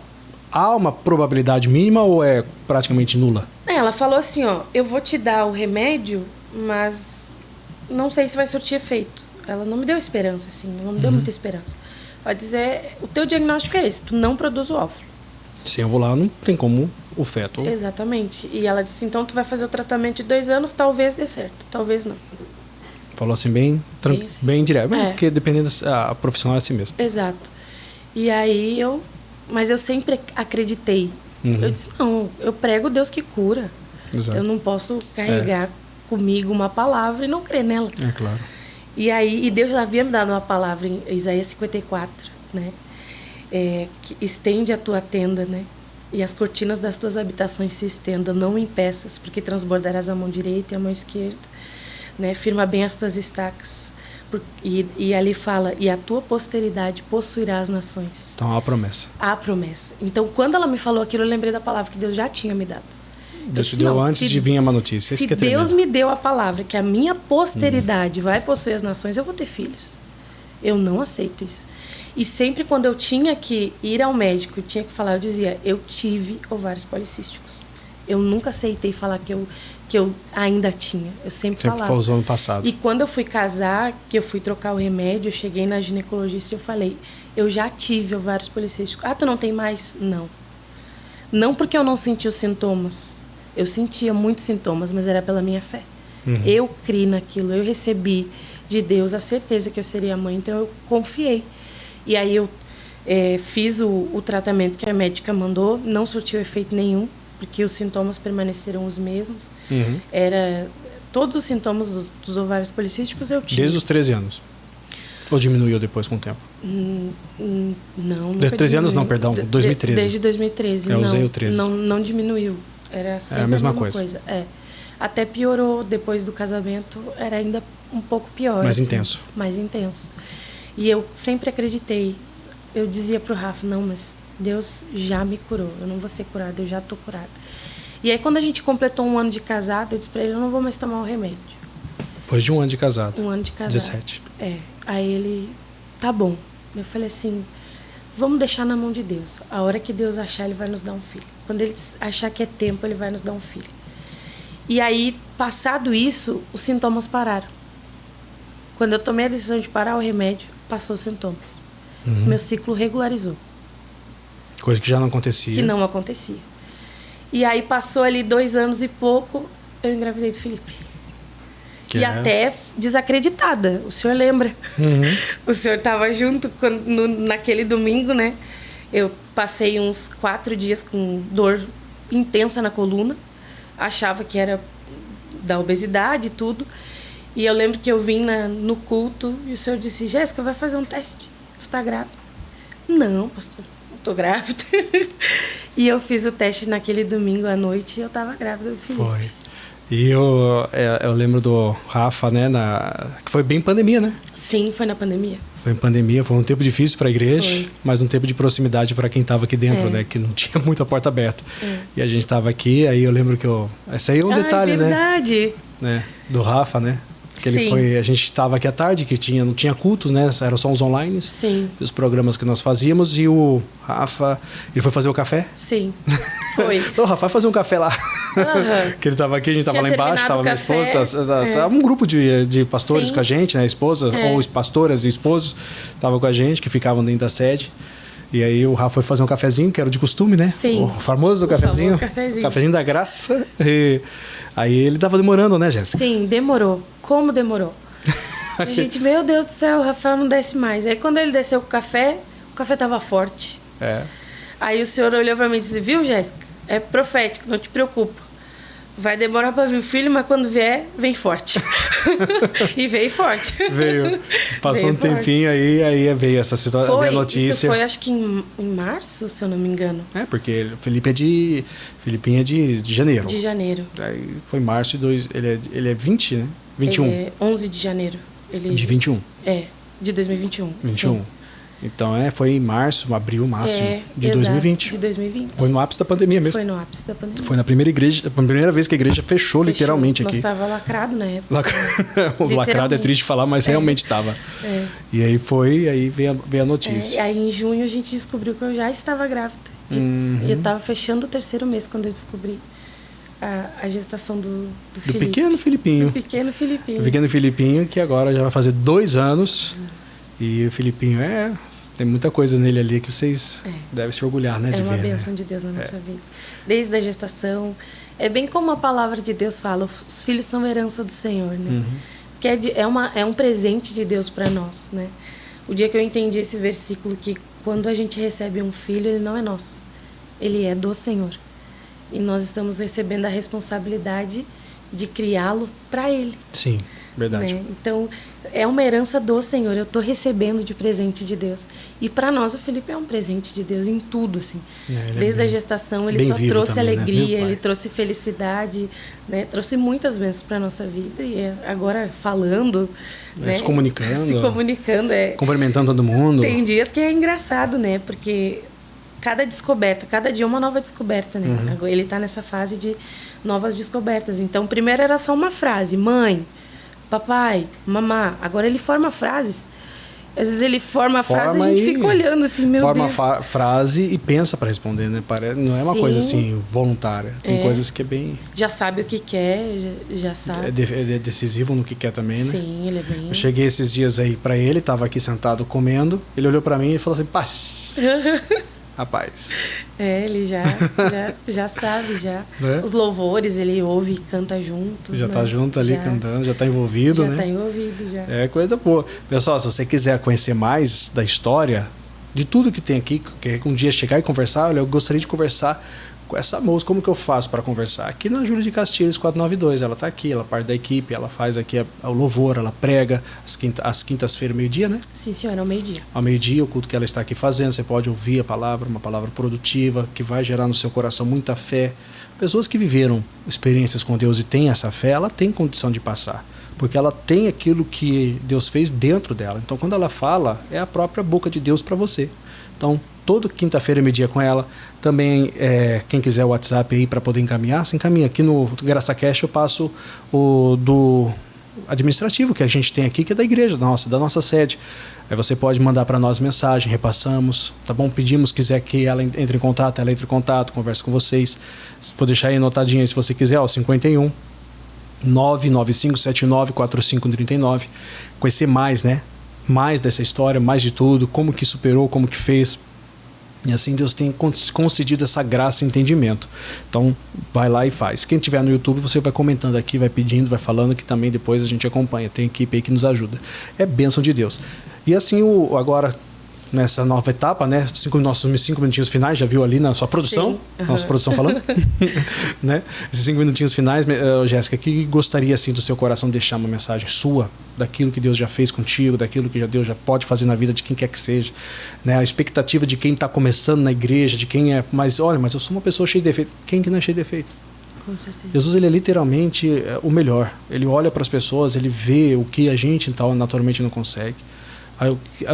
há uma probabilidade mínima ou é praticamente nula? Ela falou assim, ó, eu vou te dar o remédio, mas não sei se vai surtir efeito. Ela não me deu esperança, assim, não me deu muita esperança. Ela dizer, o teu diagnóstico é esse, tu não produz o óvulo. Sem ovular não tem como o feto. Exatamente. E ela disse, então tu vai fazer o tratamento de 2 anos, talvez dê certo, talvez não. Falou assim, bem, Sim, sim. bem direto. É. Porque dependendo, a profissional é assim mesmo. Exato. E aí mas eu sempre acreditei. Uhum. Eu disse, não, eu prego Deus que cura. Exato. Eu não posso carregar comigo uma palavra e não crer nela. É claro. E aí, Deus já havia me dado uma palavra em Isaías 54, né? Que estende a tua tenda, né? E as cortinas das tuas habitações se estendam, não em peças, porque transbordarás a mão direita e a mão esquerda, né? Firma bem as tuas estacas. E ali fala, e a tua posteridade possuirá as nações. Então há uma promessa. Há promessa. Então, quando ela me falou aquilo, eu lembrei da palavra que Deus já tinha me dado. Deus te disse, deu não, antes de vir a má notícia. Isso Se que é Deus tremendo. me deu a palavra que a minha posteridade vai possuir as nações, eu vou ter filhos. Eu não aceito isso. E sempre quando eu tinha que ir ao médico, tinha que falar, eu dizia, eu tive ovários policísticos. Eu nunca aceitei falar que eu ainda tinha. Eu sempre Sempre falava. foi usando no passado. E quando eu fui casar, que eu fui trocar o remédio, eu cheguei na ginecologista e eu falei, eu já tive ovários policísticos. Ah, tu não tem mais? Não. Não porque eu não senti os sintomas. Eu sentia muitos sintomas, mas era pela minha fé. Uhum. Eu criei naquilo, eu recebi de Deus a certeza que eu seria mãe, então eu confiei. E aí eu fiz o tratamento que a médica mandou, não surtiu efeito nenhum, porque os sintomas permaneceram os mesmos. Uhum. Todos os sintomas dos ovários policísticos eu tinha. Desde os 13 anos. Ou diminuiu depois com o tempo? Não. Desde 13 anos não, perdão, 2013. Desde 2013. Eu não, usei o 13. Não diminuiu. Era sempre a mesma coisa. Até piorou depois do casamento, era ainda um pouco pior. Mais assim, intenso. Mais intenso. E eu sempre acreditei. Eu dizia pro Rafa, não, mas Deus já me curou. Eu não vou ser curada, eu já tô curada. E aí, quando a gente completou 1 ano de casado, eu disse pra ele, eu não vou mais tomar o remédio. Depois de 1 ano de casado. 1 ano de casado. 17. Aí ele, tá bom. Eu falei assim, vamos deixar na mão de Deus. A hora que Deus achar, ele vai nos dar um filho. Quando ele achar que é tempo, ele vai nos dar um filho. E aí, passado isso, os sintomas pararam. Quando eu tomei a decisão de parar o remédio, passou os sintomas. Meu ciclo regularizou. Coisa que já não acontecia. Que não acontecia. E aí passou ali 2 anos e pouco, eu engravidei do Felipe. E até desacreditada, o senhor lembra? O senhor estava junto naquele domingo, né? Eu passei uns 4 dias com dor intensa na coluna. Achava que era da obesidade e tudo. E eu lembro que eu vim no culto e o senhor disse, Jéssica, vai fazer um teste. Você está grávida? Não, pastor, não estou grávida. E eu fiz o teste naquele domingo à noite e eu estava grávida do Felipe. Foi. E eu lembro do Rafa, né? Que foi bem pandemia, né? Sim, foi na pandemia. Foi em pandemia, foi um tempo difícil para a igreja, Foi. mas um tempo de proximidade para quem estava aqui dentro, né? Que não tinha muita porta aberta. E a gente estava aqui, aí eu lembro que esse aí é um detalhe, é verdade. né? Do Rafa, né? Que ele Sim. a gente estava aqui à tarde, que não tinha cultos, né? Eram só os online. Sim. Os programas que nós fazíamos. E o Rafa, ele foi fazer o café. Sim, foi. Ô, Rafa, vai fazer um café lá. Que ele estava aqui, a gente estava lá embaixo, estava minha esposa, tava um grupo de pastores Sim. com a gente, né? Esposa, ou pastoras e esposos, estavam com a gente, que ficavam dentro da sede. E aí o Rafa foi fazer um cafezinho, que era de costume, né? Sim. O famoso cafezinho. Famoso cafezinho. Cafezinho da graça. E aí ele tava demorando, né, Jéssica? Sim, demorou. Como demorou? A gente, meu Deus do céu, o Rafael não desce mais. Aí quando ele desceu com o café tava forte. Aí o senhor olhou pra mim e disse, viu, Jéssica? É profético, não te preocupa. Vai demorar pra vir o filho, mas quando vier, vem forte. E veio forte. Veio. Passou Veio um tempinho aí veio essa situação, veio a notícia. Isso foi acho que em março, se eu não me engano. Porque o Felipinho é de janeiro. De janeiro. Aí foi março de ele é 20, né? 21. Ele é 11 de janeiro. De 21. De 2021. 21. Sim. Então foi em março, abril, máximo de exato, 2020. De 2020. Foi no ápice da pandemia mesmo. Foi no ápice da pandemia. Foi na primeira vez que a igreja fechou. Literalmente Nós aqui. estava lacrado na época. O lacrado é triste falar, mas realmente estava. E aí aí veio a notícia. Aí em junho a gente descobriu que eu já estava grávida. E eu estava fechando o 3º mês quando eu descobri a gestação do Felipe. Pequeno Felipinho. Do pequeno Felipinho. Do pequeno Felipinho, que agora já vai fazer 2 anos. E o Felipinho tem muita coisa nele ali que vocês devem se orgulhar, né? É uma bênção né? de Deus na nossa vida. Desde a gestação. É bem como a palavra de Deus fala, os filhos são herança do Senhor, né? Que é um presente de Deus para nós, né? O dia que eu entendi esse versículo, que quando a gente recebe um filho, ele não é nosso. Ele é do Senhor. E nós estamos recebendo a responsabilidade de criá-lo para Ele. Sim, verdade. Né? Então, é uma herança do Senhor. Eu estou recebendo de presente de Deus. E para nós, o Felipe é um presente de Deus em tudo, assim. Desde a gestação, ele só trouxe também, alegria, né? ele trouxe felicidade, né? Trouxe muitas bênçãos para nossa vida. E agora falando, né? Se comunicando. Cumprimentando todo mundo. Tem dias que é engraçado, né? Porque cada descoberta, cada dia é uma nova descoberta, né? Ele está nessa fase de novas descobertas. Então, primeiro era só uma frase, mãe, papai, mamá. Agora ele forma frases. Às vezes ele forma a frase e a gente fica olhando assim, meu Deus. Forma a frase e pensa para responder, né? Não é uma coisa assim voluntária. Tem coisas que é bem... Já sabe o que quer, já sabe. É decisivo no que quer também, né? Sim, ele é bem... Eu cheguei esses dias aí para ele, tava aqui sentado comendo. Ele olhou para mim e falou assim, paz. Rapaz. Ele já sabe, já. Os louvores, ele ouve e canta junto. Já tá junto ali cantando, já tá envolvido, né? Já tá envolvido, já. É coisa boa. Pessoal, se você quiser conhecer mais da história, de tudo que tem aqui, que um dia chegar e conversar, olha, eu gostaria de conversar com essa moça, como que eu faço para conversar? Aqui na Júlia de Castilhos 492, ela tá aqui, ela parte da equipe, ela faz aqui o louvor, ela prega às quintas-feiras, meio-dia, né? Sim, senhora, ao meio-dia. Ao meio-dia, o culto que ela está aqui fazendo, você pode ouvir a palavra, uma palavra produtiva, que vai gerar no seu coração muita fé. Pessoas que viveram experiências com Deus e têm essa fé, ela tem condição de passar. porque ela tem aquilo que Deus fez dentro dela. Então, quando ela fala, é a própria boca de Deus para você. Então, toda quinta-feira, meio-dia com ela. Também, quem quiser o WhatsApp aí para poder encaminhar, se encaminha. Aqui no GraçaCast eu passo o do administrativo que a gente tem aqui, que é da igreja da nossa sede. Aí você pode mandar para nós mensagem, repassamos, tá bom? Pedimos, quiser que ela entre em contato, ela entre em contato, converse com vocês. Vou deixar aí anotadinho aí, se você quiser, 51 995794539. Conhecer mais, né? Mais dessa história, mais de tudo, como que superou, como que fez. E assim Deus tem concedido essa graça e entendimento. Então, vai lá e faz. Quem estiver no YouTube, você vai comentando aqui, vai pedindo, vai falando, que também depois a gente acompanha. Tem equipe aí que nos ajuda. É bênção de Deus. E assim, agora, nessa nova etapa, né? Nossos 5 minutinhos finais, já viu ali na sua produção? Sim. Nossa produção falando. Né? Esses 5 minutinhos finais, Jéssica, que gostaria assim do seu coração deixar uma mensagem sua, daquilo que Deus já fez contigo, daquilo que Deus já pode fazer na vida de quem quer que seja, né? A expectativa de quem está começando na igreja, de quem é, mas olha, mas eu sou uma pessoa cheia de defeito. Quem que não é cheio de defeito? Com certeza. Jesus, ele é literalmente o melhor. Ele olha para as pessoas, ele vê o que a gente então naturalmente não consegue.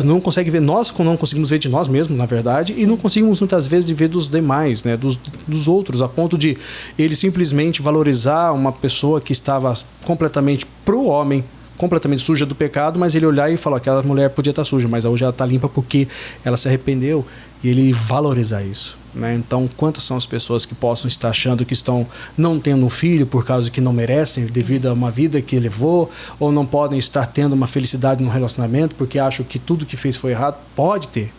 Não consegue ver, nós não conseguimos ver de nós mesmos, na verdade. Sim. E não conseguimos muitas vezes de ver dos demais, né? dos outros, a ponto de ele simplesmente valorizar uma pessoa que estava completamente pro homem, completamente suja do pecado, mas ele olhar e falar que aquela mulher podia estar suja, mas hoje ela está limpa porque ela se arrependeu, e ele valorizar isso, né? Então, quantas são as pessoas que possam estar achando que estão não tendo um filho por causa que não merecem, devido a uma vida que levou, ou não podem estar tendo uma felicidade no relacionamento porque acham que tudo que fez foi errado? Pode ter,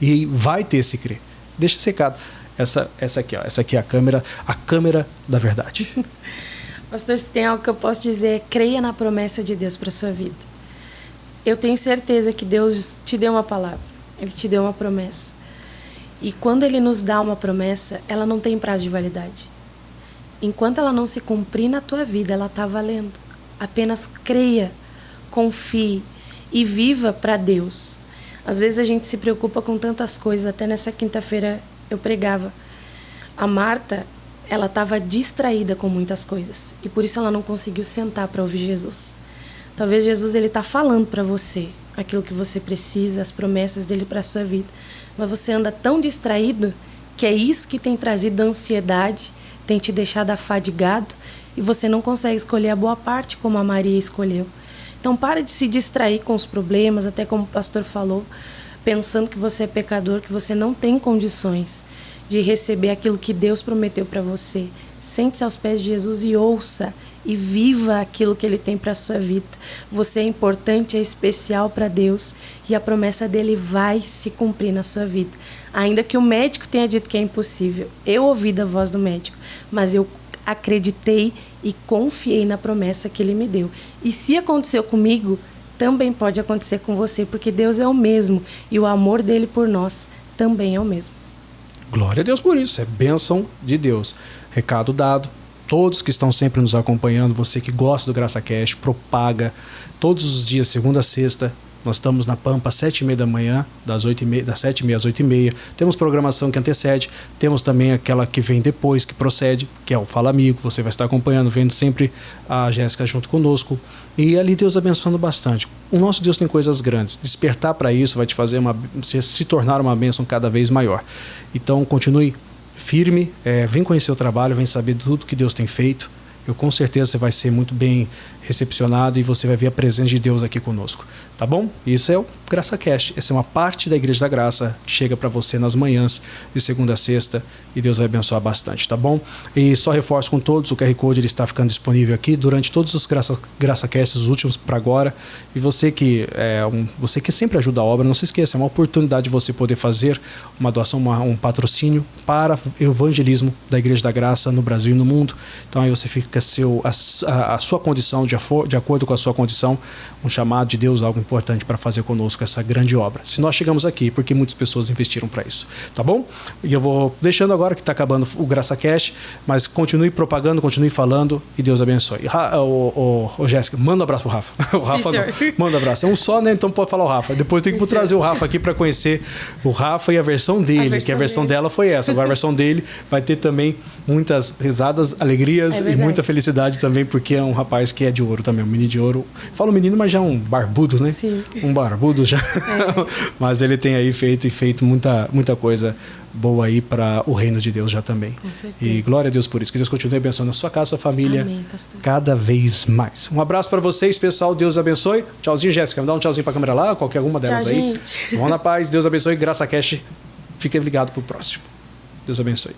e vai ter se crer. Deixa esse recado. Essa aqui é a câmera da verdade. Pastor, se tem algo que eu posso dizer, creia na promessa de Deus para a sua vida. Eu tenho certeza que Deus te deu uma palavra, Ele te deu uma promessa. E quando Ele nos dá uma promessa, ela não tem prazo de validade. Enquanto ela não se cumprir na tua vida, ela está valendo. Apenas creia, confie e viva para Deus. Às vezes a gente se preocupa com tantas coisas. Até nessa quinta-feira eu pregava. A Marta, ela estava distraída com muitas coisas. E por isso ela não conseguiu sentar para ouvir Jesus. Talvez Jesus está falando para você aquilo que você precisa, as promessas dele para a sua vida. Mas você anda tão distraído que é isso que tem trazido ansiedade, tem te deixado afadigado e você não consegue escolher a boa parte como a Maria escolheu. Então para de se distrair com os problemas, até como o pastor falou, pensando que você é pecador, que você não tem condições de receber aquilo que Deus prometeu para você. Sente-se aos pés de Jesus e ouça e viva aquilo que Ele tem para a sua vida. Você é importante, é especial para Deus e a promessa dele vai se cumprir na sua vida. Ainda que o médico tenha dito que é impossível, eu ouvi da voz do médico, mas eu acreditei e confiei na promessa que Ele me deu. E se aconteceu comigo, também pode acontecer com você, porque Deus é o mesmo e o amor dele por nós também é o mesmo. Glória a Deus por isso, é bênção de Deus. Recado dado. Todos que estão sempre nos acompanhando, você que gosta do GraçaCast, propaga todos os dias, segunda a sexta. Nós estamos na Pampa, às 7h30 da manhã, das 7h30 às 8h30. Temos programação que antecede, temos também aquela que vem depois, que procede, que é o Fala Amigo. Você vai estar acompanhando, vendo sempre a Jéssica junto conosco. E ali Deus abençoando bastante. O nosso Deus tem coisas grandes. Despertar para isso vai te fazer se tornar uma bênção cada vez maior. Então, continue firme, vem conhecer o trabalho, vem saber tudo que Deus tem feito. Eu com certeza você vai ser muito bem recepcionado e você vai ver a presença de Deus aqui conosco, tá bom? Isso é o GraçaCast, essa é uma parte da Igreja da Graça que chega para você nas manhãs de segunda a sexta e Deus vai abençoar bastante, tá bom? E só reforço com todos, o QR Code ele está ficando disponível aqui durante todos os GraçaCasts, os últimos para agora, e você que sempre ajuda a obra, não se esqueça, é uma oportunidade de você poder fazer uma doação, um patrocínio para o evangelismo da Igreja da Graça no Brasil e no mundo. Então aí você fica a sua condição, de acordo com a sua condição, um chamado de Deus, algo importante para fazer conosco essa grande obra. Se nós chegamos aqui, porque muitas pessoas investiram para isso, tá bom? E eu vou deixando agora que está acabando o Graça Cash, mas continue propagando, continue falando e Deus abençoe. Ô Jéssica, manda um abraço pro Rafa. O Rafa manda um abraço. É um só, né? Então pode falar o Rafa. Depois tem que trazer o Rafa aqui para conhecer o Rafa e a versão dele, que a versão dela foi essa. Agora a versão dele vai ter também muitas risadas, alegrias e muita felicidade também, porque é um rapaz que é de ouro também, um menino de ouro. Falo menino, mas já é um barbudo, né? Sim. Um barbudo já. Mas ele tem aí feito muita coisa boa aí para o reino de Deus já também. Com certeza. E glória a Deus por isso. Que Deus continue abençoando a sua casa, a sua família. Amém, pastor. Cada vez mais. Um abraço para vocês, pessoal. Deus abençoe. Tchauzinho, Jéssica. Dá um tchauzinho para a câmera lá, qualquer uma delas. Tchau, aí. gente. Vão na paz. Deus abençoe. Graça Cash. Fique ligado pro próximo. Deus abençoe.